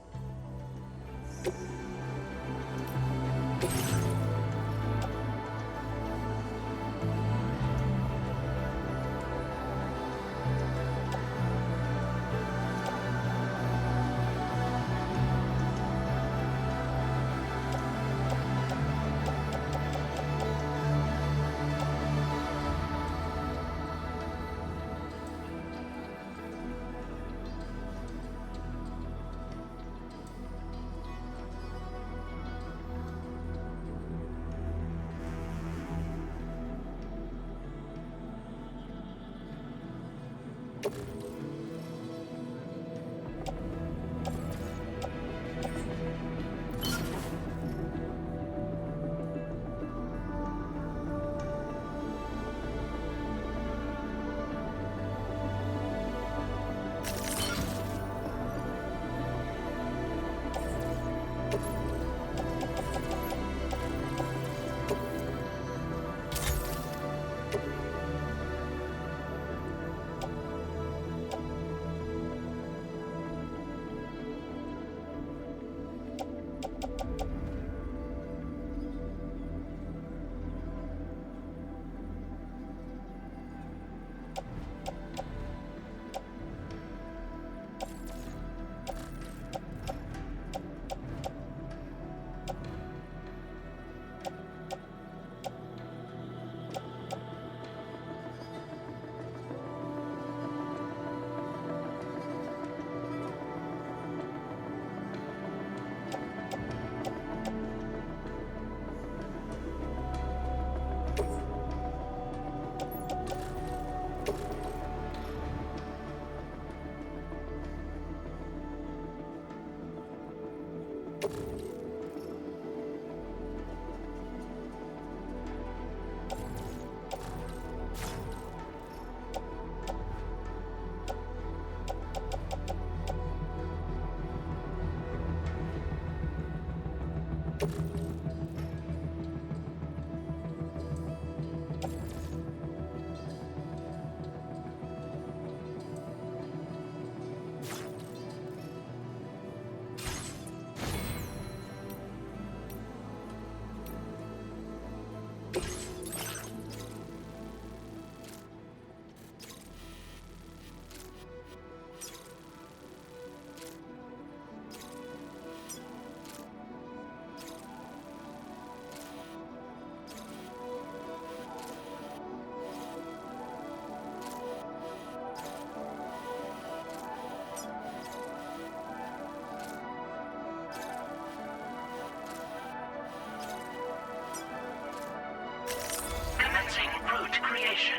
Route creation.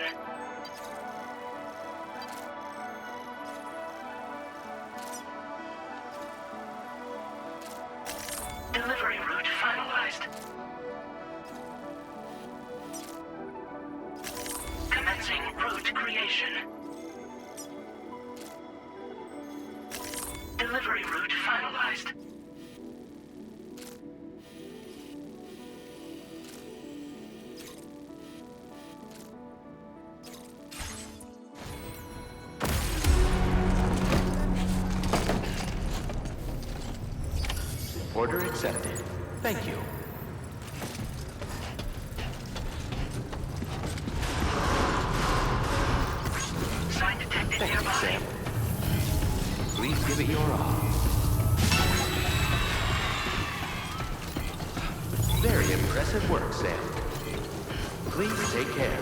Delivery route finalized. Commencing route creation. Delivery route finalized. Order accepted. Thank you. Sign detected Thank nearby. you, Sam. Please give it your all. Very impressive work, Sam. Please take care.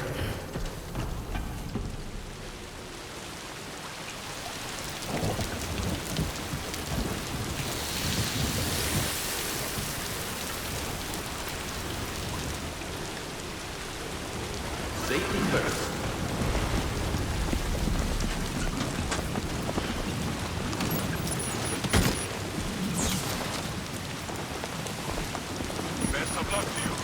Safety first. Best of luck to you.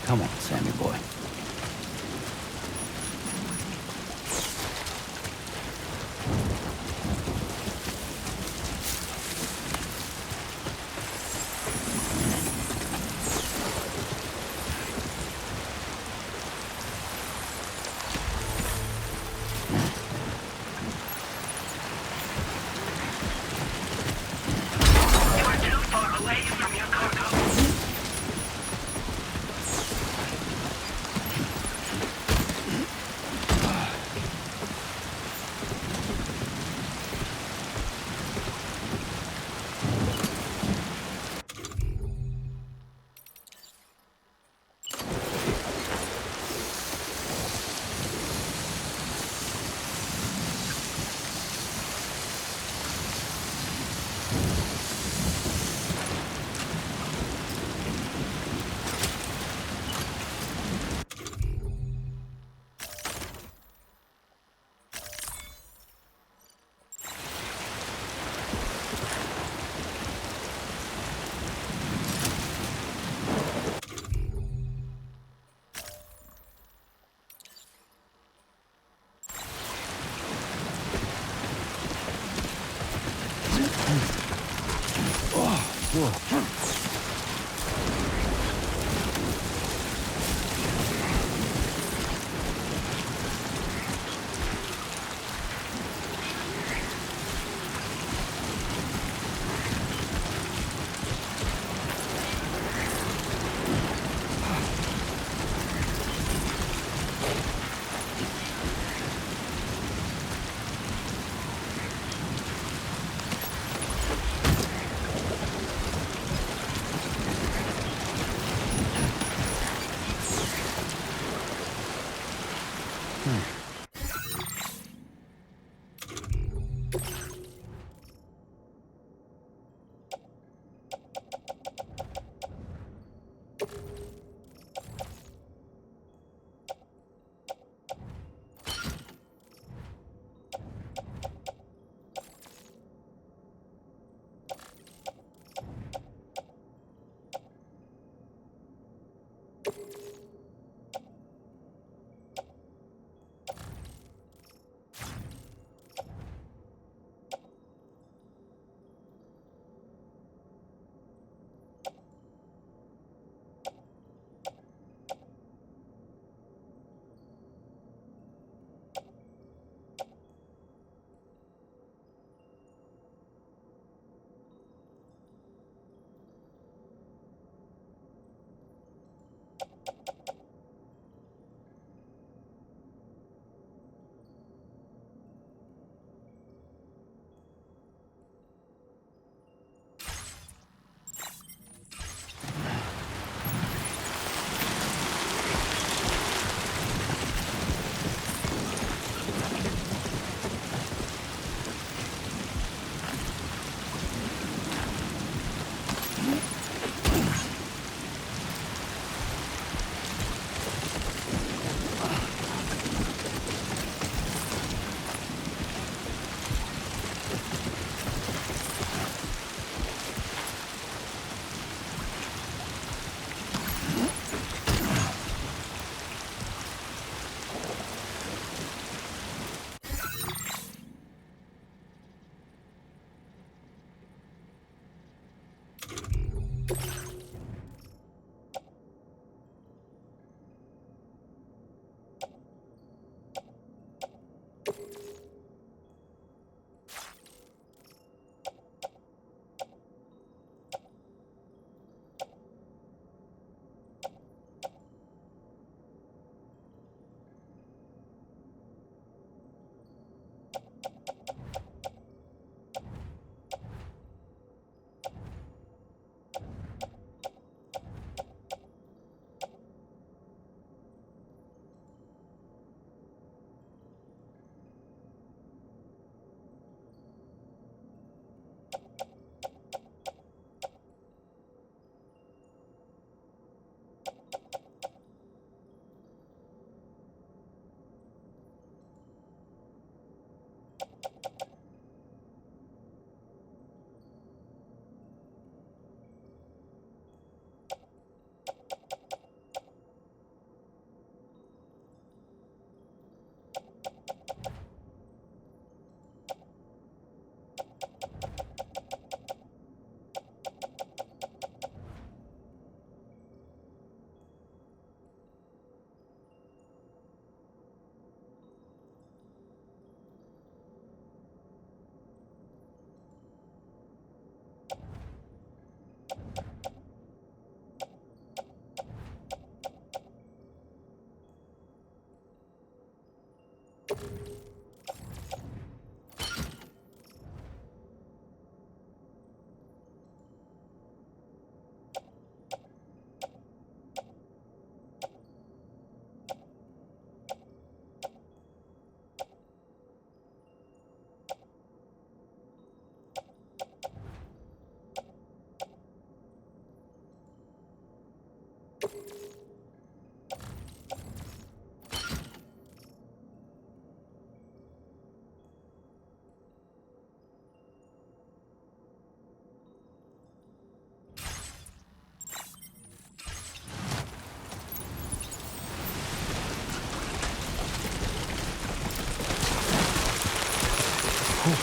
Come on, Sammy boy.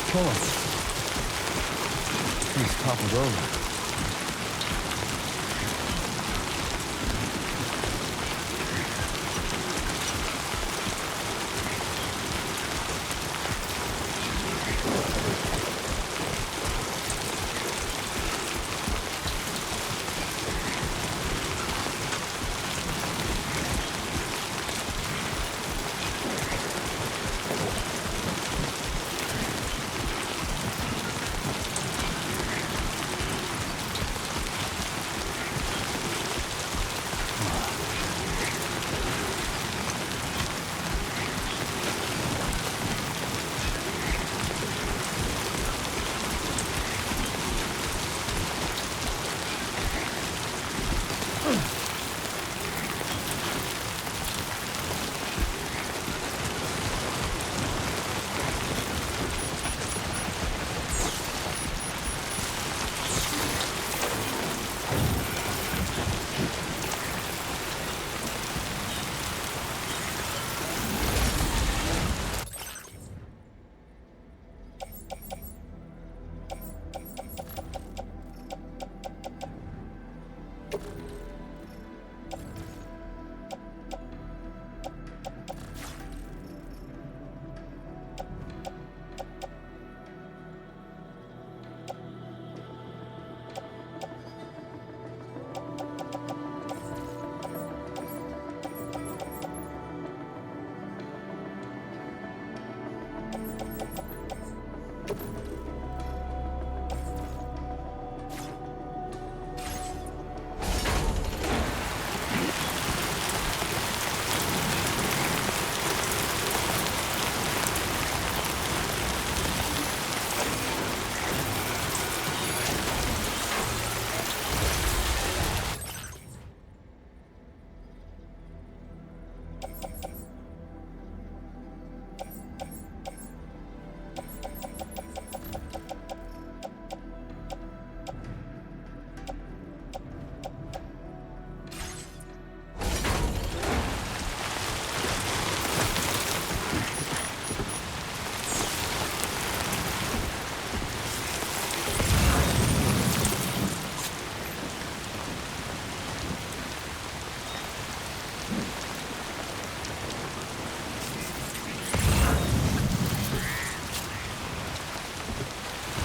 Pull him. Thing's toppled over.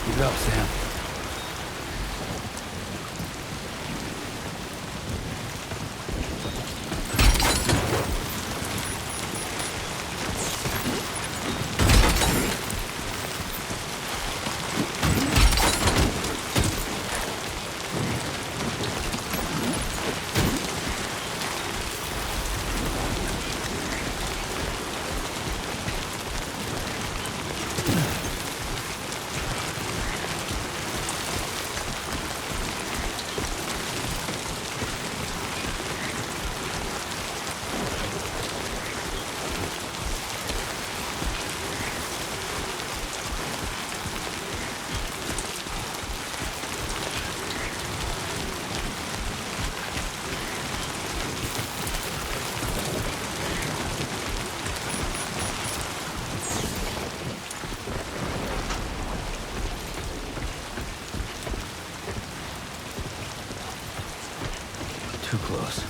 Keep it up, Sam. Too close.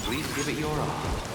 Please give it your all.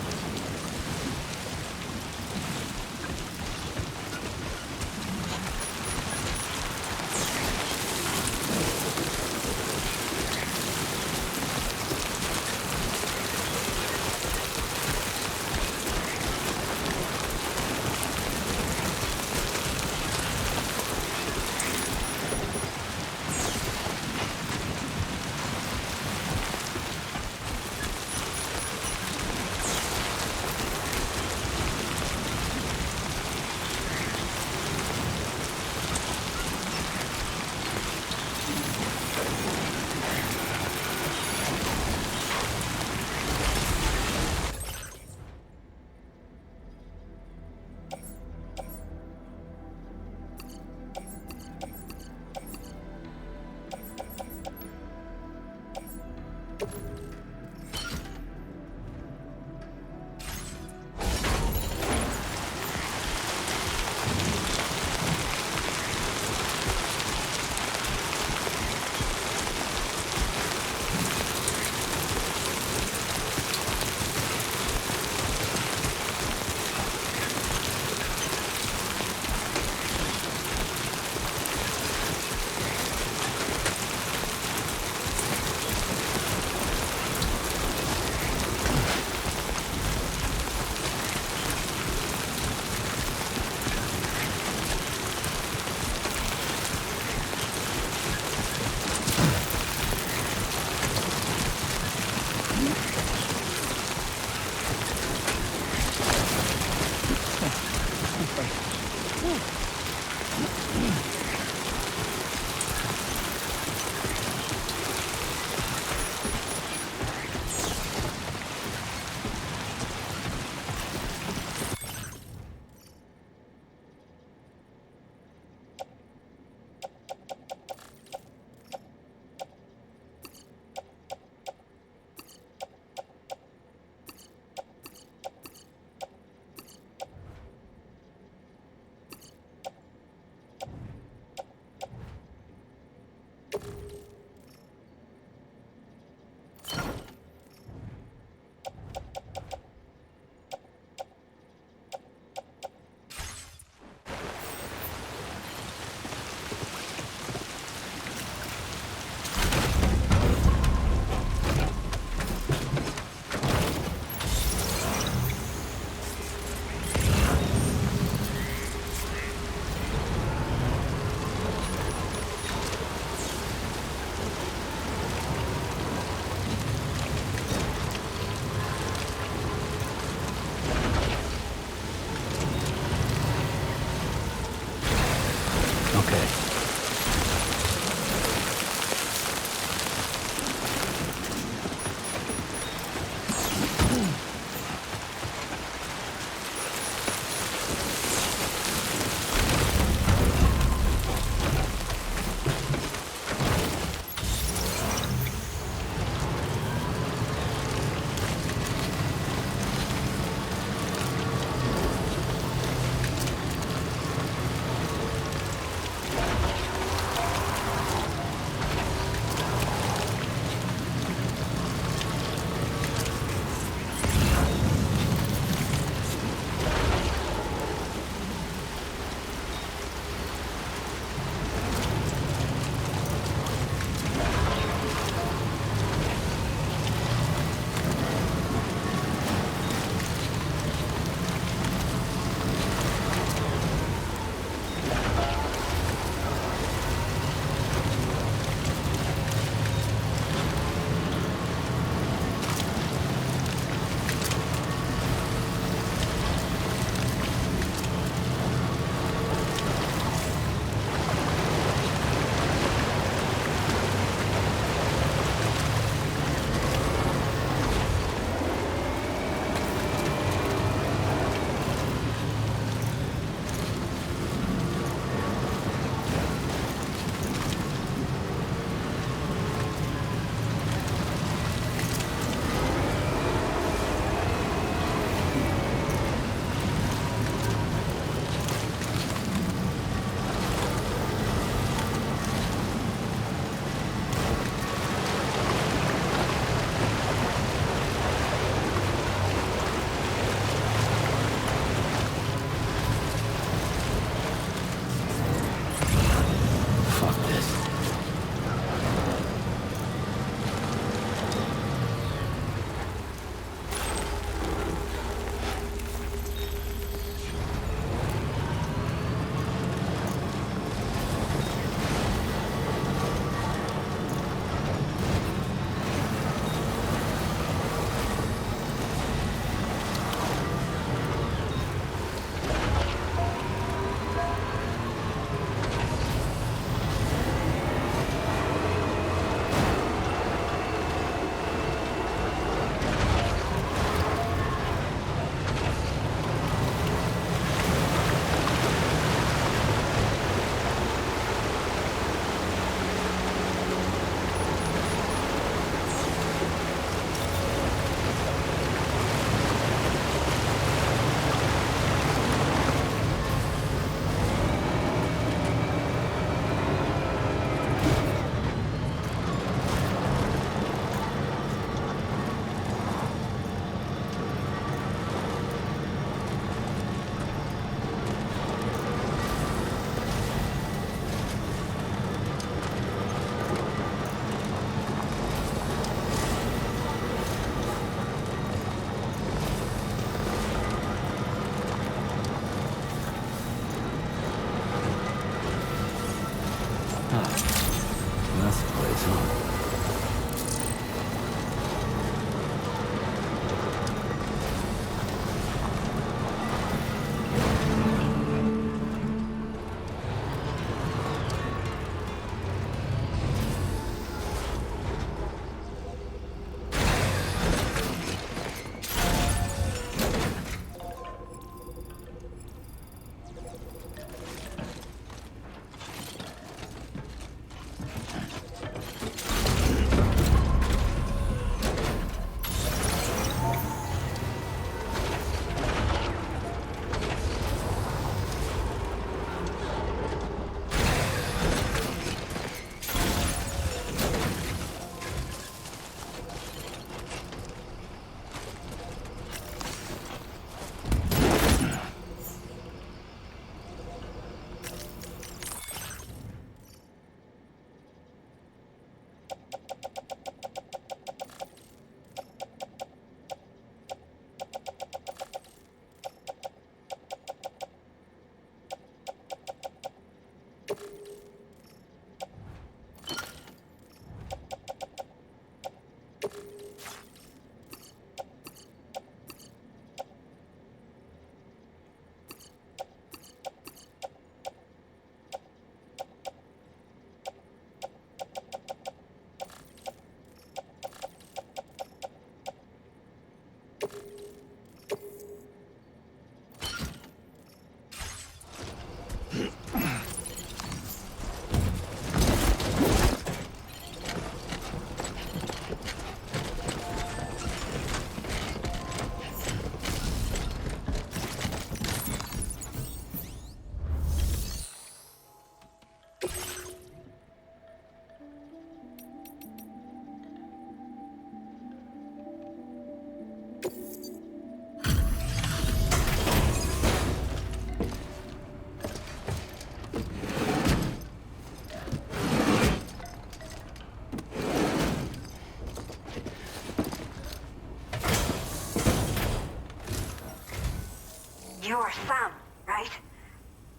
You're Sam, right?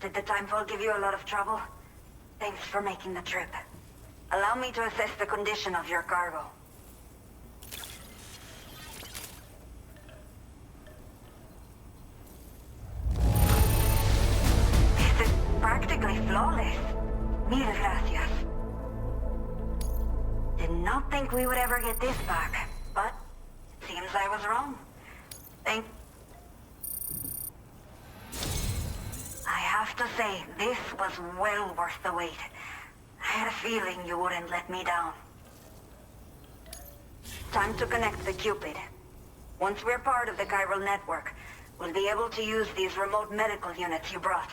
Did the Timefall give you a lot of trouble? Thanks for making the trip. Allow me to assess the condition of your cargo. This is practically flawless. Mil gracias. Did not think we would ever get this back, but seems I was wrong. I have to say, this was well worth the wait. I had a feeling you wouldn't let me down. Time to connect the Cupid. Once we're part of the chiral network, we'll be able to use these remote medical units you brought.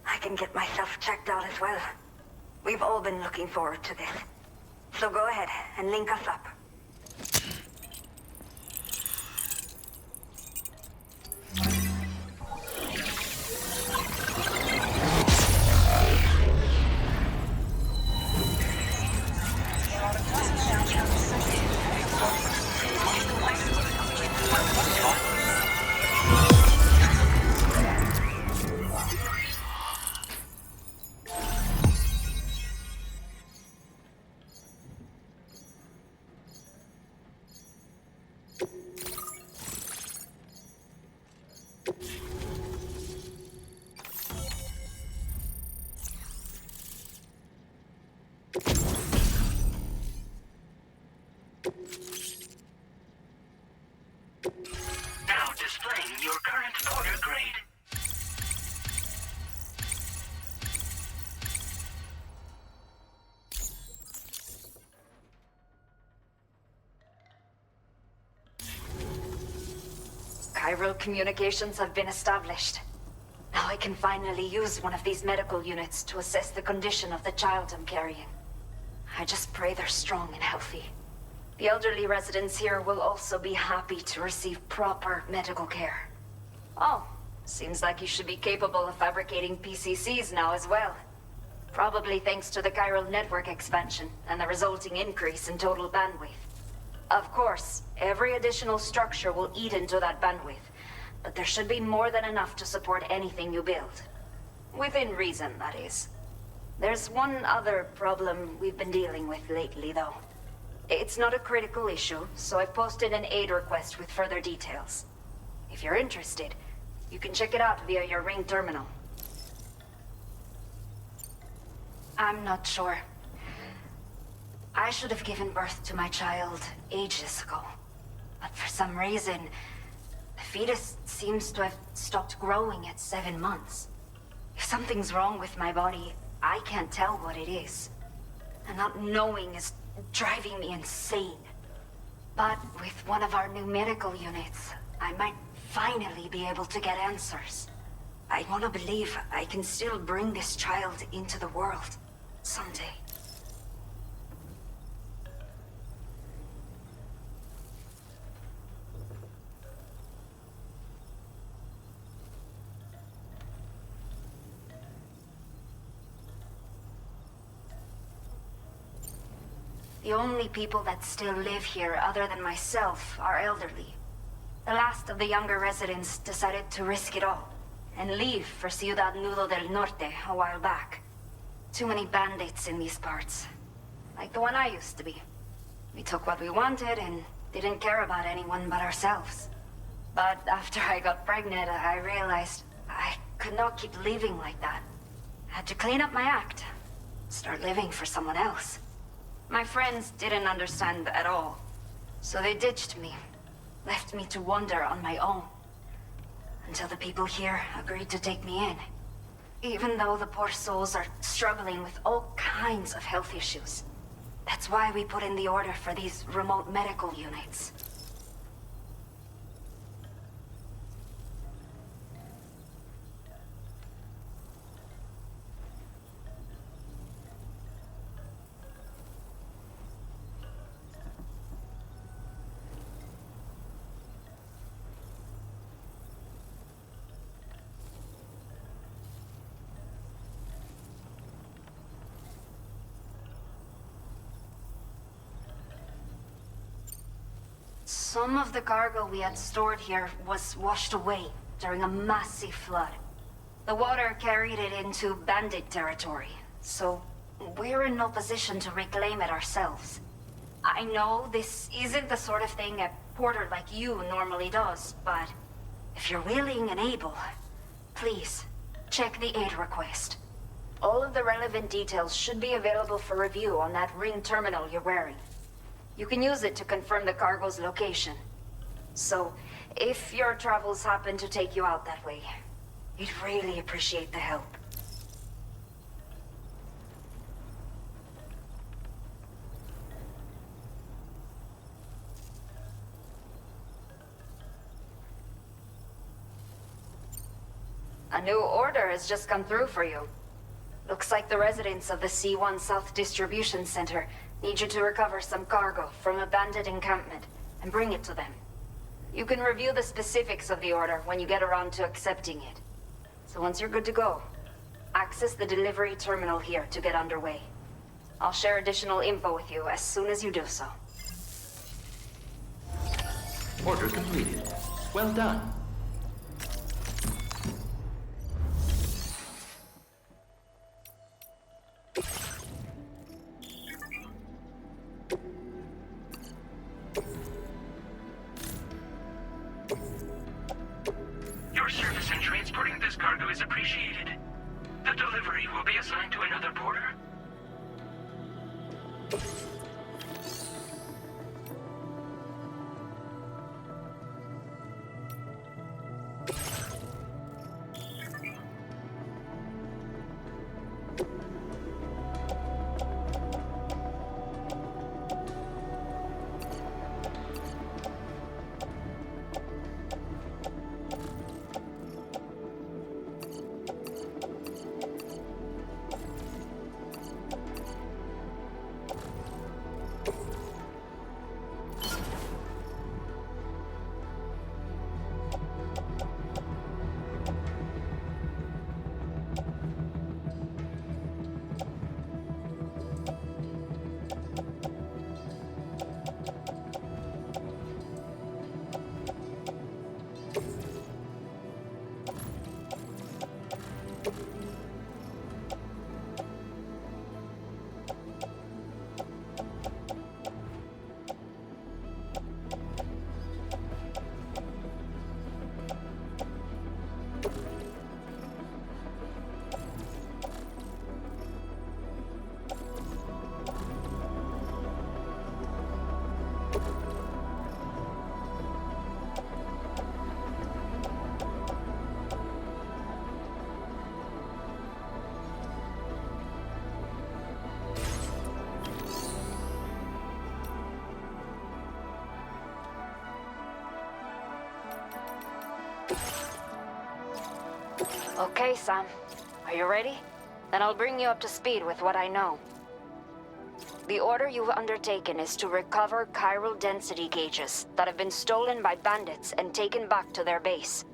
I can get myself checked out as well. We've all been looking forward to this. So go ahead and link us up. Now displaying your current order grade. Chiral communications have been established. Now I can finally use one of these medical units to assess the condition of the child I'm carrying. I just pray they're strong and healthy. The elderly residents here will also be happy to receive proper medical care. Oh, seems like you should be capable of fabricating PCCs now as well. Probably thanks to the chiral network expansion and the resulting increase in total bandwidth. Of course, every additional structure will eat into that bandwidth, but there should be more than enough to support anything you build. Within reason, that is. There's one other problem we've been dealing with lately, though. It's not a critical issue, so I've posted an aid request with further details. If you're interested, you can check it out via your Ring terminal. I'm not sure. I should have given birth to my child ages ago. But for some reason, the fetus seems to have stopped growing at 7 months. If something's wrong with my body, I can't tell what it is. And not knowing is driving me insane. But with one of our new medical units, I might finally be able to get answers. I want to believe I can still bring this child into the world someday. The only people that still live here other than myself are elderly. The last of the younger residents decided to risk it all and leave for Ciudad Nudo del Norte a while back. Too many bandits in these parts. Like the one I used to be. We took what we wanted and didn't care about anyone but ourselves. But after I got pregnant, I realized I could not keep living like that. I had to clean up my act. Start living for someone else. My friends didn't understand at all, so they ditched me, left me to wander on my own, until the people here agreed to take me in. Even though the poor souls are struggling with all kinds of health issues. That's why we put in the order for these remote medical units. Some of the cargo we had stored here was washed away during a massive flood. The water carried it into bandit territory, so we're in no position to reclaim it ourselves. I know this isn't the sort of thing a porter like you normally does, but if you're willing and able, please, check the aid request. All of the relevant details should be available for review on that ring terminal you're wearing. You can use it to confirm the cargo's location. So, if your travels happen to take you out that way, we'd really appreciate the help. A new order has just come through for you. Looks like the residents of the C1 South Distribution Center need you to recover some cargo from a bandit encampment and bring it to them. You can review the specifics of the order when you get around to accepting it. So once you're good to go, access the delivery terminal here to get underway. I'll share additional info with you as soon as you do so. Order completed. Well done. Your service in transporting this cargo is appreciated. The delivery will be assigned to another porter. Okay, Sam. Are you ready? Then I'll bring you up to speed with what I know. The order you've undertaken is to recover chiral density gauges that have been stolen by bandits and taken back to their base.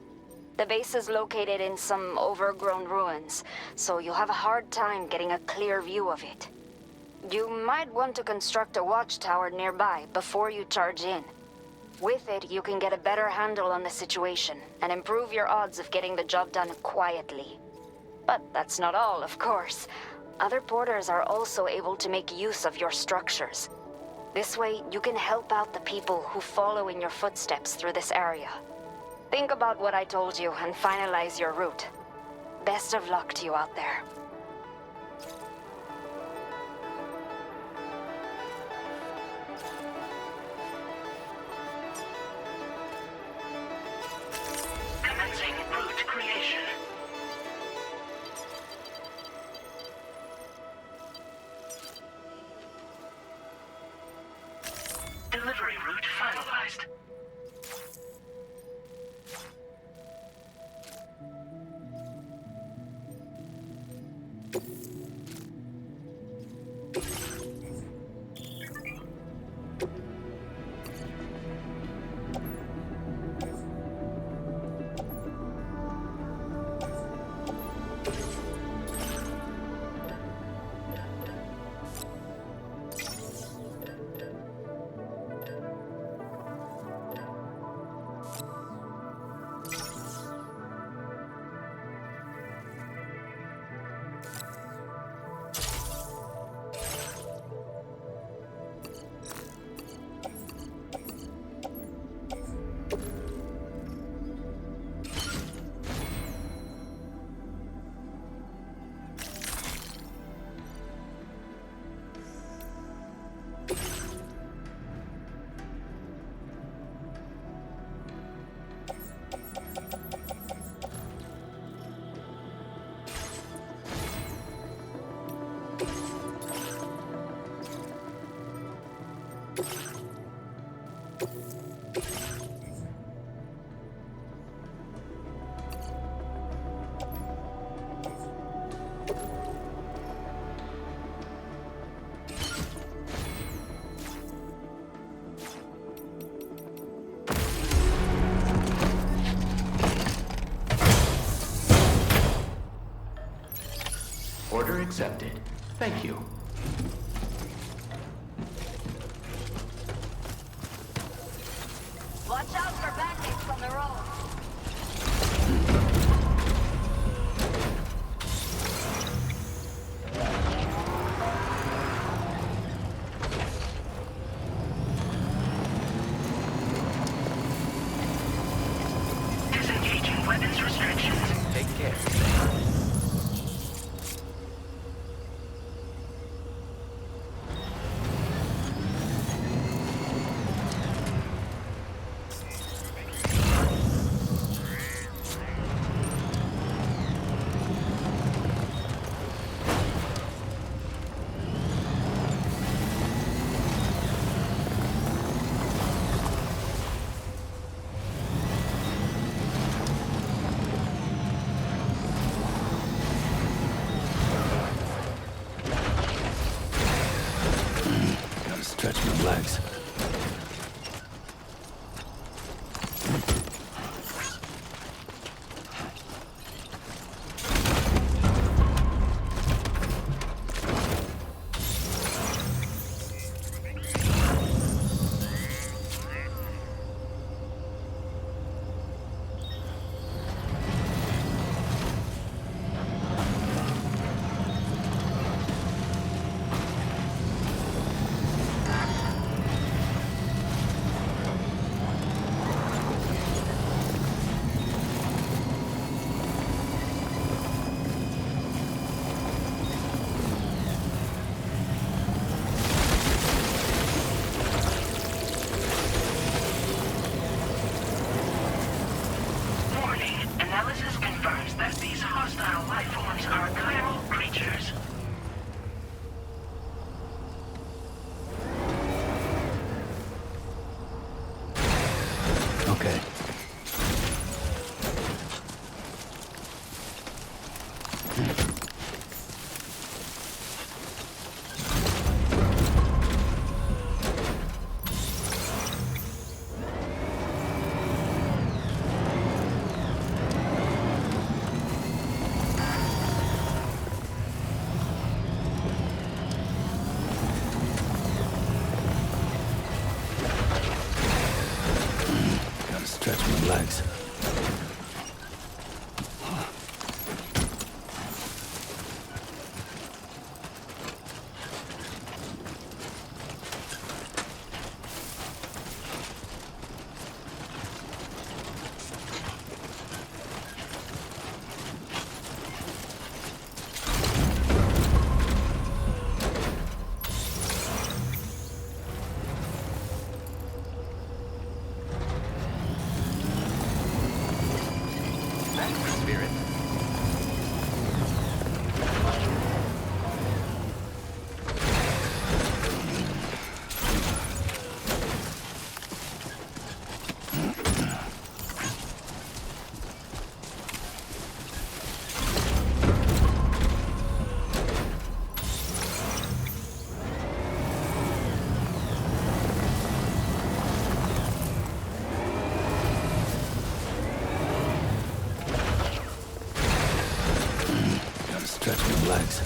The base is located in some overgrown ruins, so you'll have a hard time getting a clear view of it. You might want to construct a watchtower nearby before you charge in. With it, you can get a better handle on the situation and improve your odds of getting the job done quietly. But that's not all, of course. Other porters are also able to make use of your structures. This way, you can help out the people who follow in your footsteps through this area. Think about what I told you and finalize your route. Best of luck to you out there. Commencing route creation. Delivery route finalized. accepted. Thank you. Watch out for bandits on the road. Disengaging weapons restrictions. Take care. Stretch my legs. Analysis confirms that these hostile life forms are chiral creatures. Okay. Stretch my legs. Spirit. Stretch my legs.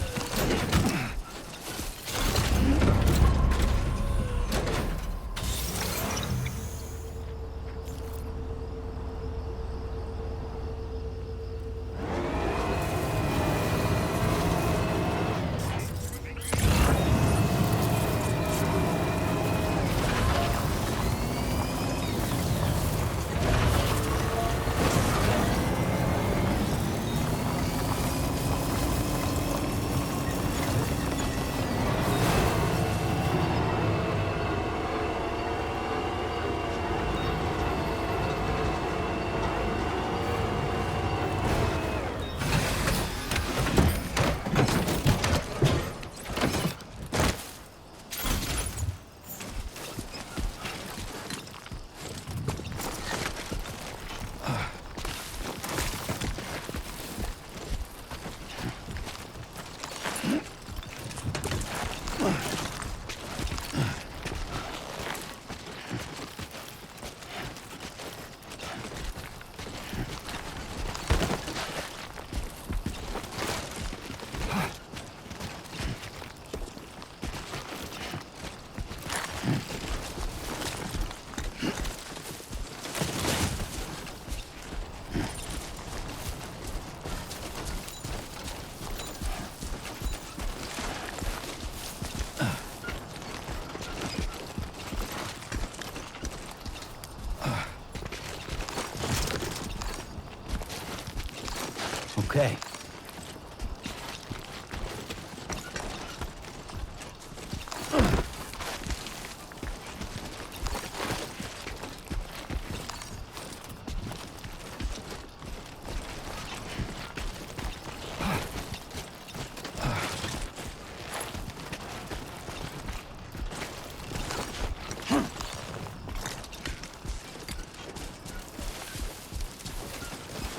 Okay.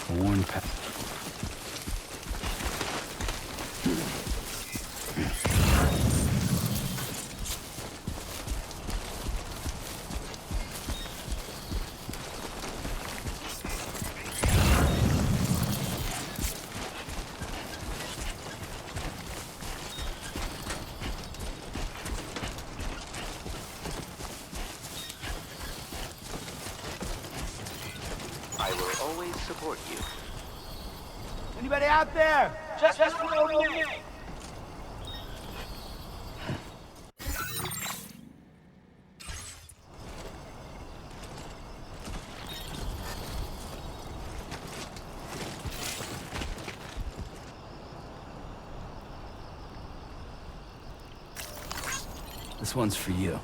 A worn path. I will always support you. Anybody out there? Just follow me. This one's for you.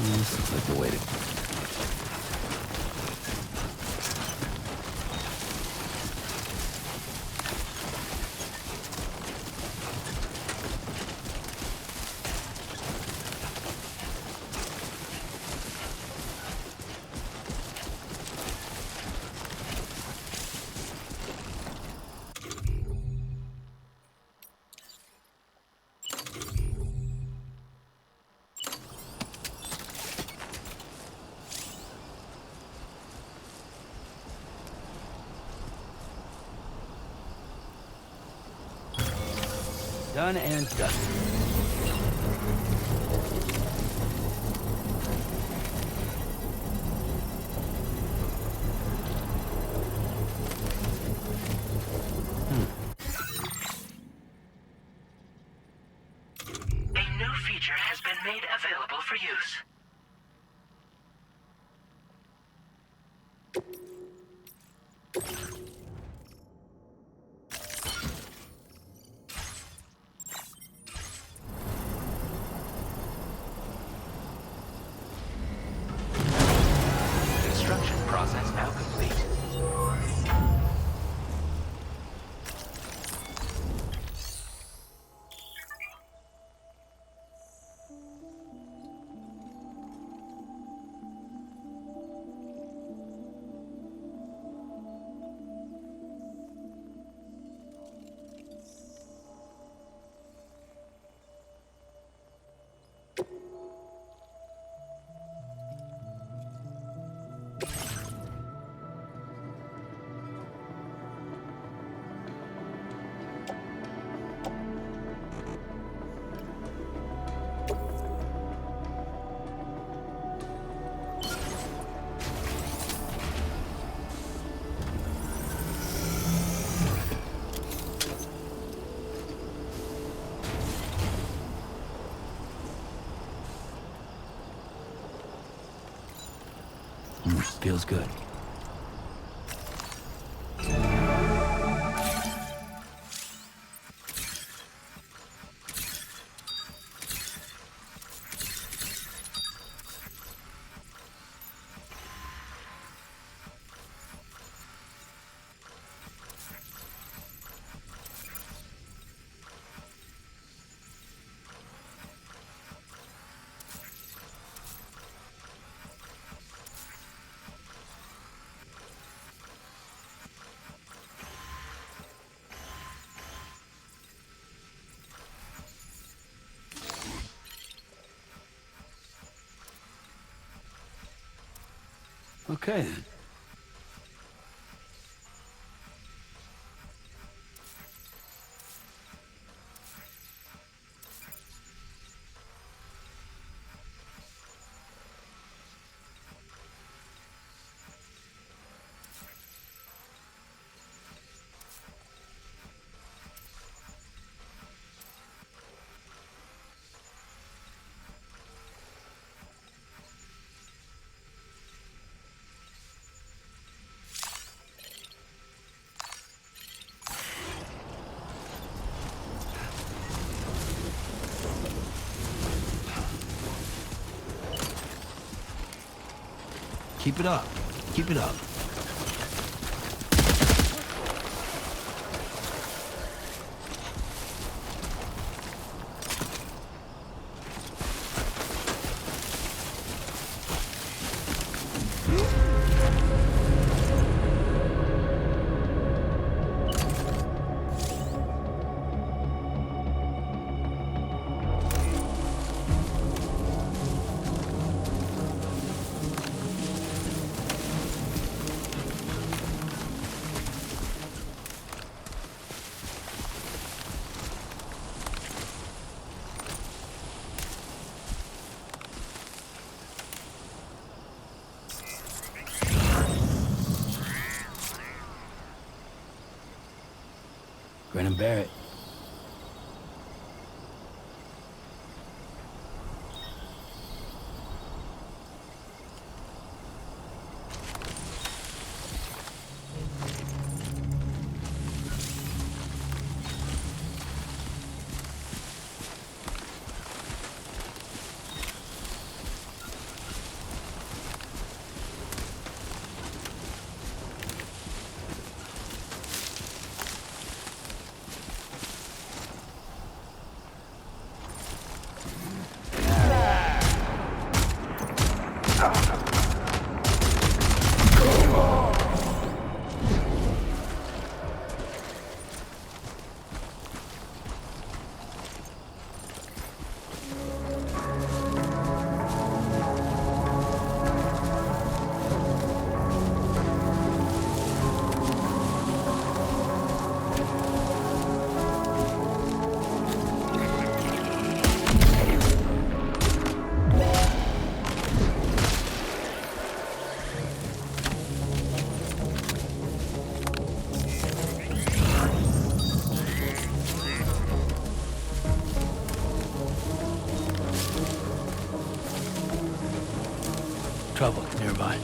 This looks like the way to... Done and done. A new feature has been made available for use. Construction process now complete. Feels good. Okay then. Keep it up. Keep it up. Grin and bear it. Trouble nearby.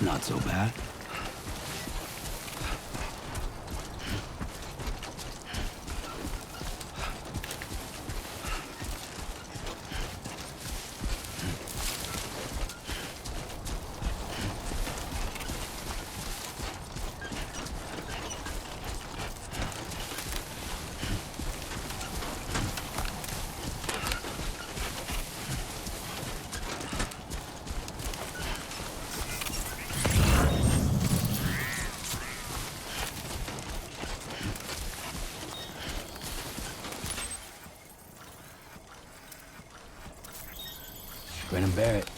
not so bad. Grin and bear it.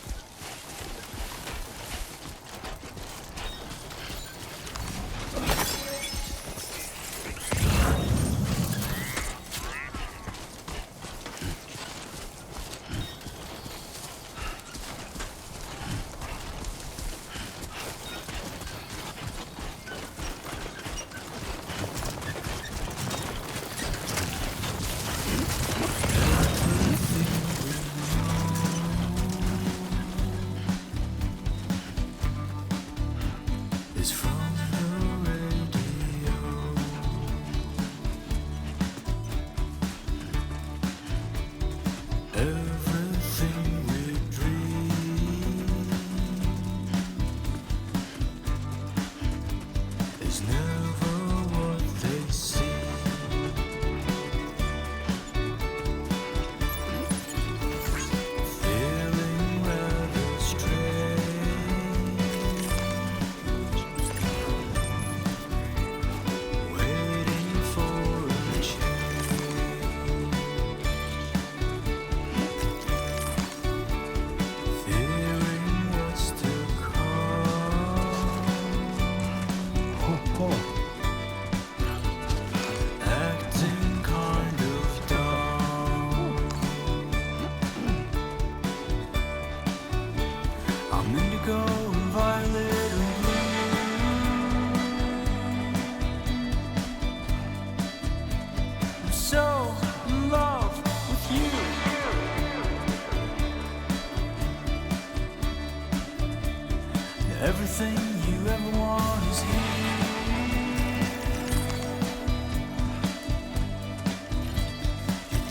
Everything you ever want is here.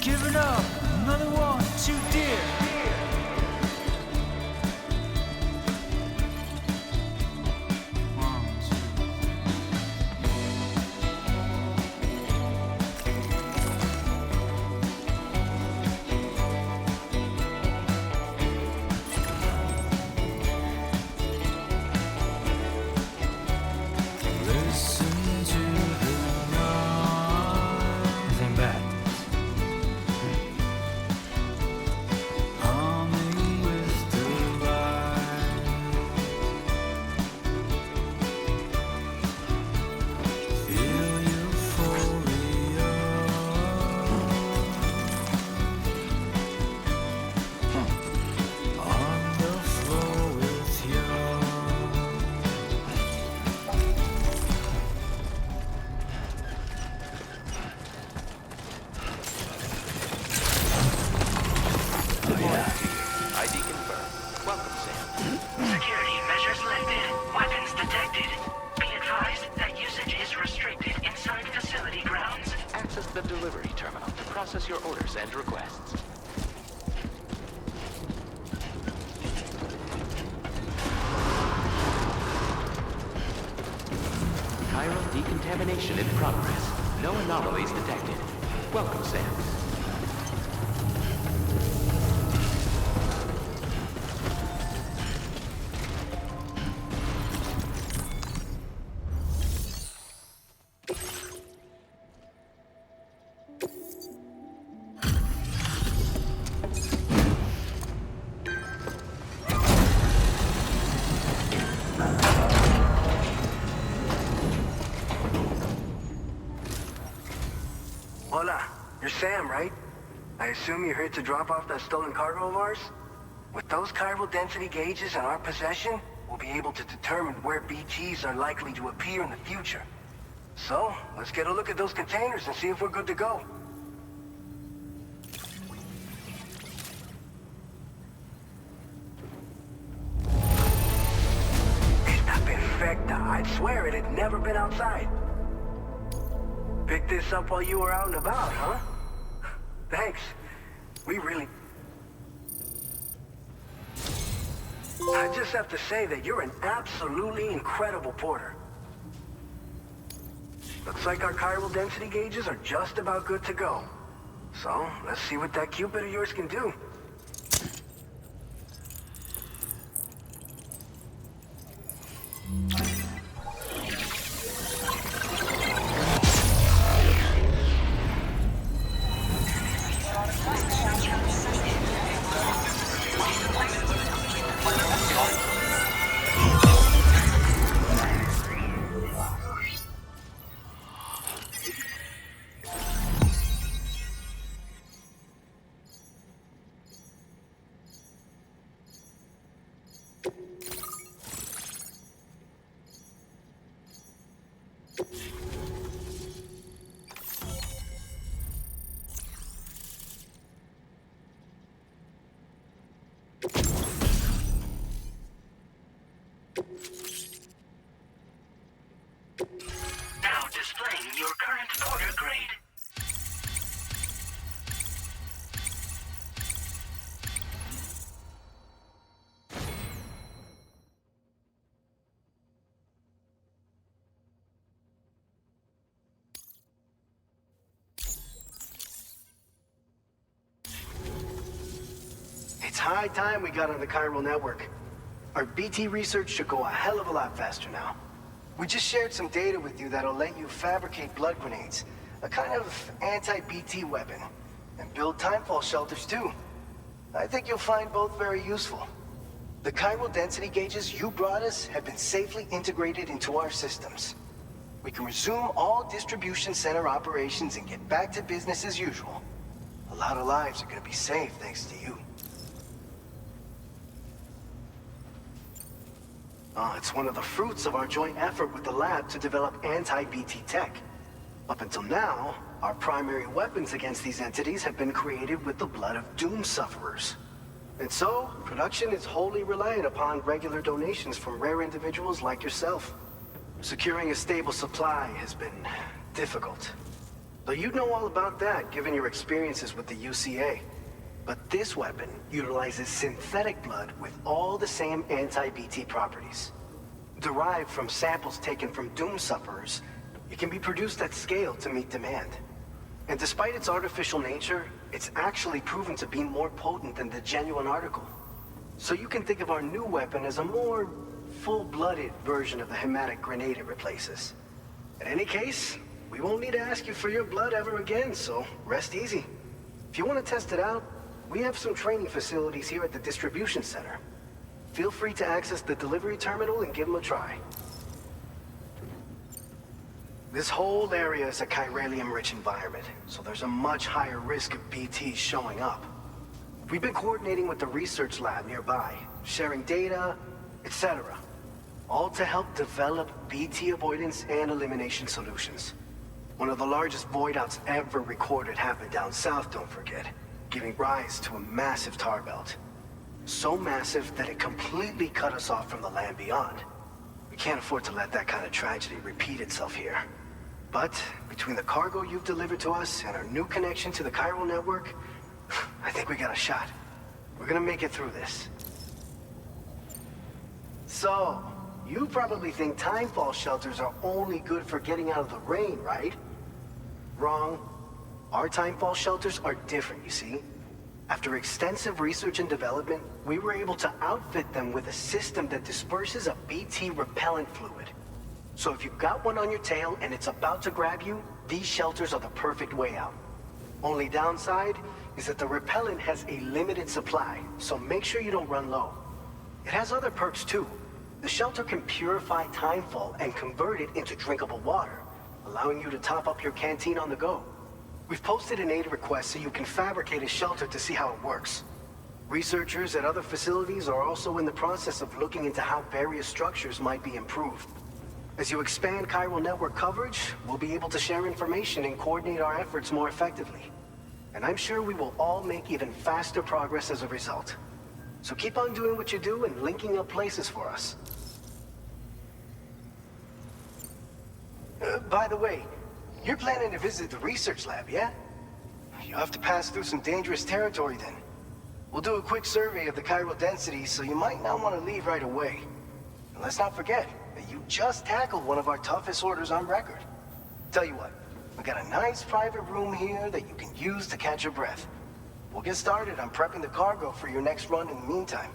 Giving up, another one too dear. Your orders and requests. Chiral decontamination in progress. No anomalies detected. Welcome, Sam. You're Sam, right? I assume you're here to drop off that stolen cargo of ours? With those chiral density gauges in our possession, we'll be able to determine where BTs are likely to appear in the future. So, let's get a look at those containers and see if we're good to go. I'd swear it had never been outside. Picked this up while you were out and about, huh? Thanks. We really... I just have to say that you're an absolutely incredible porter. Looks like our chiral density gauges are just about good to go. So, let's see what that Cupid of yours can do. Now displaying your current porter grade. It's high time we got on the chiral network. Our BT research should go a hell of a lot faster now. We just shared some data with you that'll let you fabricate blood grenades, a kind of anti-BT weapon, and build timefall shelters too. I think you'll find both very useful. The chiral density gauges you brought us have been safely integrated into our systems. We can resume all distribution center operations and get back to business as usual. A lot of lives are gonna be saved thanks to you. It's one of the fruits of our joint effort with the lab to develop anti-BT tech. Up until now, our primary weapons against these entities have been created with the blood of doom sufferers. And so, production is wholly reliant upon regular donations from rare individuals like yourself. Securing a stable supply has been difficult. Though you'd know all about that, given your experiences with the UCA. But this weapon utilizes synthetic blood with all the same anti-BT properties. Derived from samples taken from doom sufferers, it can be produced at scale to meet demand. And despite its artificial nature, it's actually proven to be more potent than the genuine article. So you can think of our new weapon as a more full-blooded version of the hematic grenade it replaces. In any case, we won't need to ask you for your blood ever again, so rest easy. If you want to test it out, we have some training facilities here at the distribution center. Feel free to access the delivery terminal and give them a try. This whole area is a chiralium-rich environment, so there's a much higher risk of BTs showing up. We've been coordinating with the research lab nearby, sharing data, etc. All to help develop BT avoidance and elimination solutions. One of the largest void outs ever recorded happened down south, don't forget, giving rise to a massive tar belt. So massive that it completely cut us off from the land beyond. We can't afford to let that kind of tragedy repeat itself here. But between the cargo you've delivered to us and our new connection to the chiral network, I think we got a shot. We're gonna make it through this. So, you probably think timefall shelters are only good for getting out of the rain, right? Wrong. Our timefall shelters are different, you see. After extensive research and development, we were able to outfit them with a system that disperses a BT repellent fluid. So if you've got one on your tail and it's about to grab you, these shelters are the perfect way out. Only downside is that the repellent has a limited supply, so make sure you don't run low. It has other perks too. The shelter can purify timefall and convert it into drinkable water, allowing you to top up your canteen on the go. We've posted an aid request so you can fabricate a shelter to see how it works. Researchers at other facilities are also in the process of looking into how various structures might be improved. As you expand chiral network coverage, we'll be able to share information and coordinate our efforts more effectively. And I'm sure we will all make even faster progress as a result. So keep on doing what you do and linking up places for us. By the way, you're planning to visit the research lab, yeah? You have to pass through some dangerous territory then. We'll do a quick survey of the chiral density, so you might not want to leave right away. And let's not forget that you just tackled one of our toughest orders on record. Tell you what, we got a nice private room here that you can use to catch your breath. We'll get started on prepping the cargo for your next run in the meantime.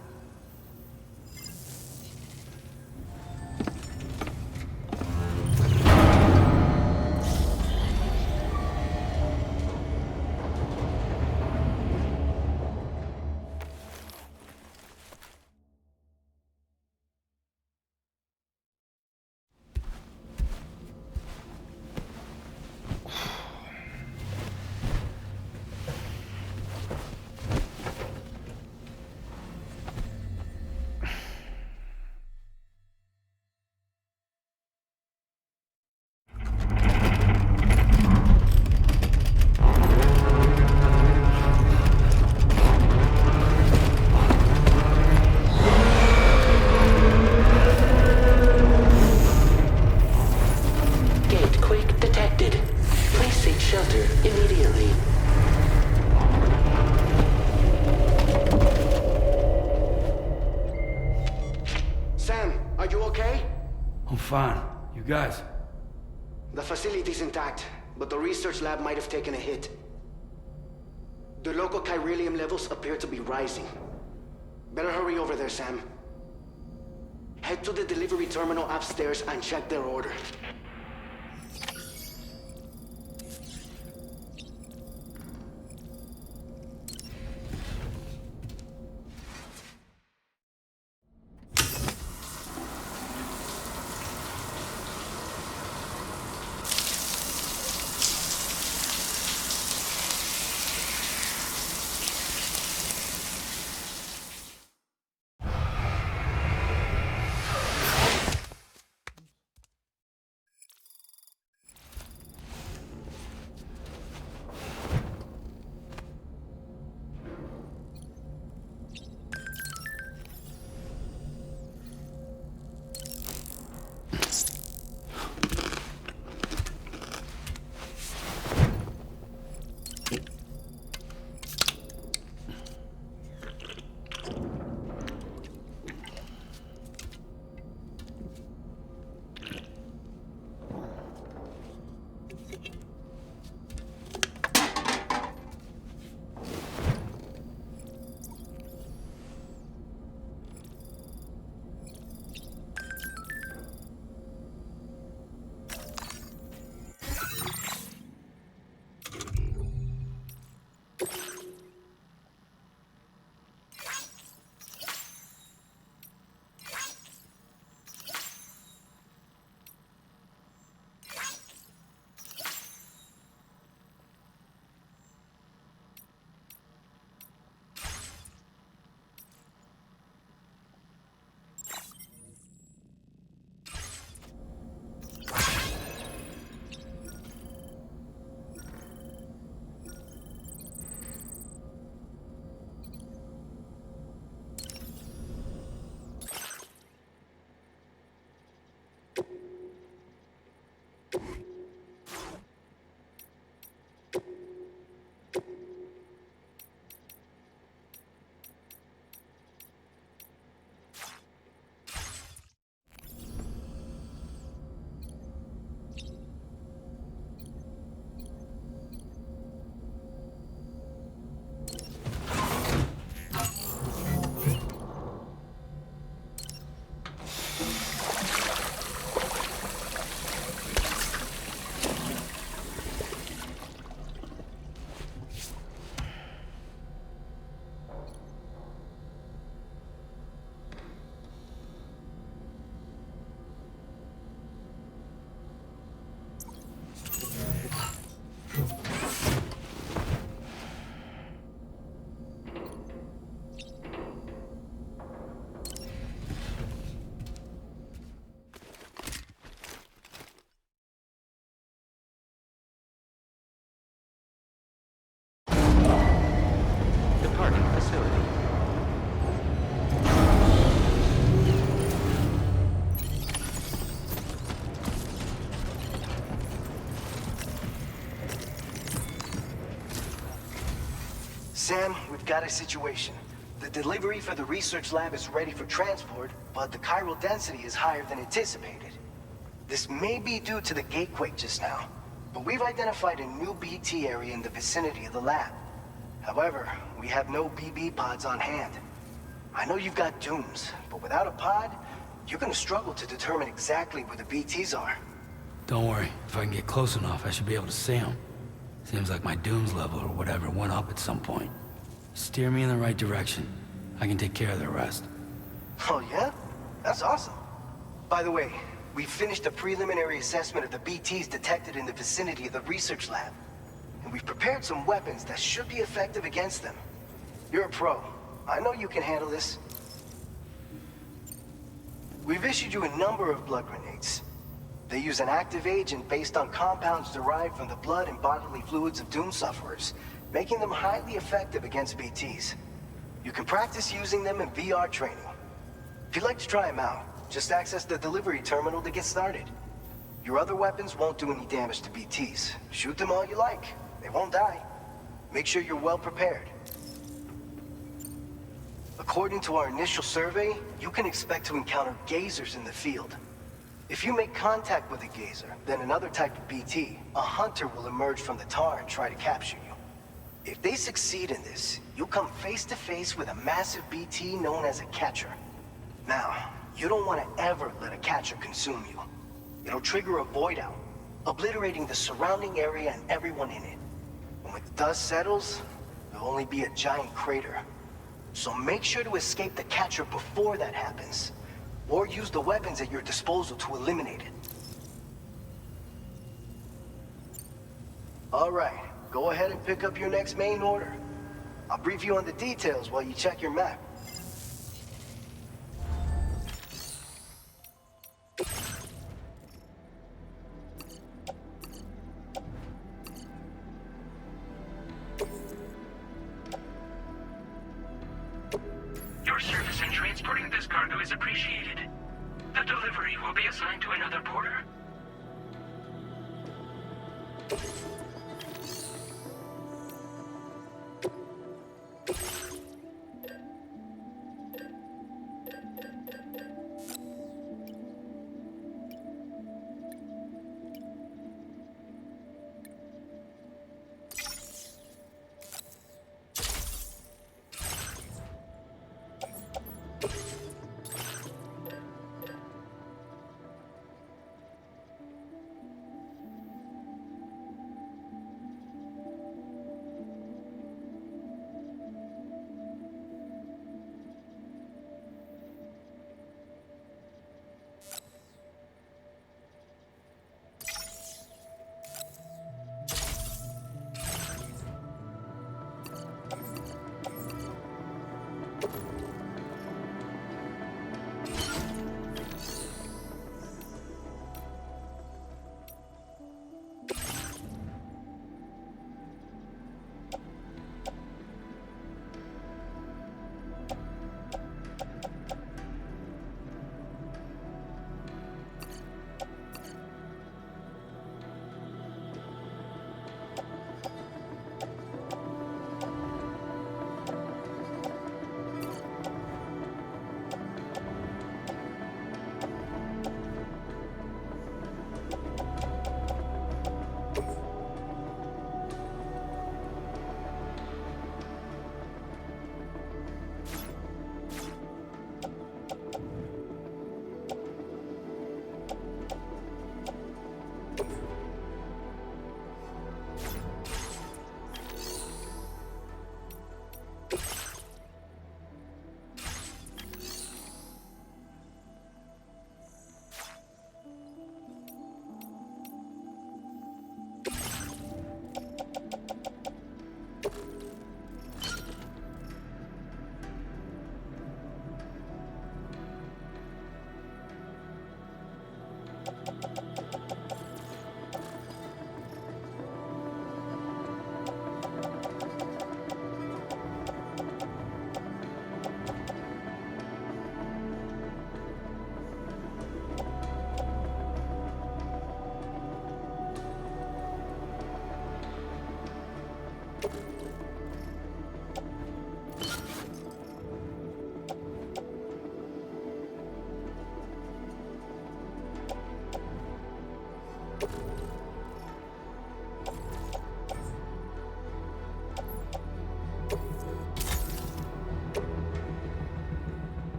Fine. You guys? The facility's intact, but the research lab might have taken a hit. The local chiralium levels appear to be rising. Better hurry over there, Sam. Head to the delivery terminal upstairs and check their order. Sam, we've got a situation. The delivery for the research lab is ready for transport, but the chiral density is higher than anticipated. This may be due to the gatequake just now, but we've identified a new BT area in the vicinity of the lab. However, we have no BB pods on hand. I know you've got dooms, but without a pod, you're gonna struggle to determine exactly where the BTs are. Don't worry. If I can get close enough, I should be able to see them. Seems like my dooms level or whatever went up at some point. Steer me in the right direction. I can take care of the rest. Oh yeah? That's awesome. By the way, we finished a preliminary assessment of the BTs detected in the vicinity of the research lab. And we've prepared some weapons that should be effective against them. You're a pro. I know you can handle this. We've issued you a number of blood grenades. They use an active agent based on compounds derived from the blood and bodily fluids of Doom sufferers, making them highly effective against BTs. You can practice using them in VR training. If you'd like to try them out, just access the delivery terminal to get started. Your other weapons won't do any damage to BTs. Shoot them all you like. They won't die. Make sure you're well prepared. According to our initial survey, you can expect to encounter gazers in the field. If you make contact with a gazer, then another type of BT, a hunter will emerge from the tar and try to capture you. If they succeed in this, you'll come face to face with a massive BT known as a catcher. Now, you don't want to ever let a catcher consume you. It'll trigger a void out, obliterating the surrounding area and everyone in it. When the dust settles, there'll only be a giant crater. So make sure to escape the catcher before that happens, or use the weapons at your disposal to eliminate it. All right, go ahead and pick up your next main order. I'll brief you on the details while you check your map. Your service in transporting this cargo is appreciated. The delivery will be assigned to another porter.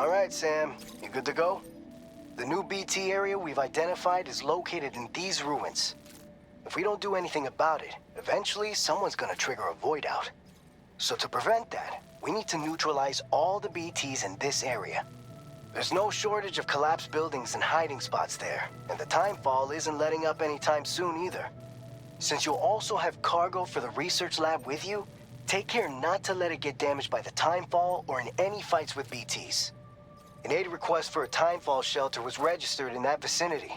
All right, Sam. You good to go? The new BT area we've identified is located in these ruins. If we don't do anything about it, eventually someone's gonna trigger a void out. So to prevent that, we need to neutralize all the BTs in this area. There's no shortage of collapsed buildings and hiding spots there, and the timefall isn't letting up anytime soon either. Since you'll also have cargo for the research lab with you, take care not to let it get damaged by the timefall or in any fights with BTs. An aid request for a timefall shelter was registered in that vicinity.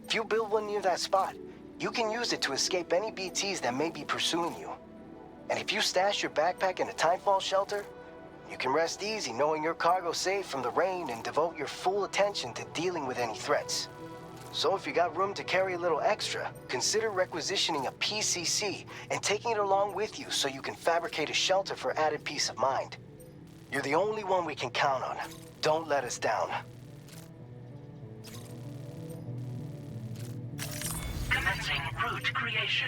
If you build one near that spot, you can use it to escape any BTs that may be pursuing you. And if you stash your backpack in a timefall shelter, you can rest easy knowing your cargo's safe from the rain and devote your full attention to dealing with any threats. So if you got room to carry a little extra, consider requisitioning a PCC and taking it along with you so you can fabricate a shelter for added peace of mind. You're the only one we can count on. Don't let us down. Commencing route creation.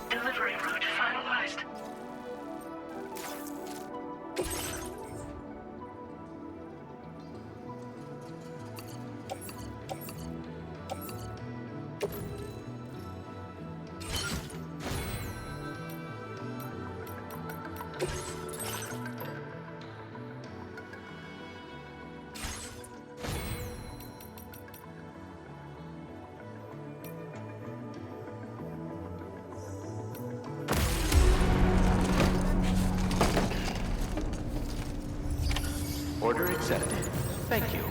Delivery route finalized. Order accepted. Thank you.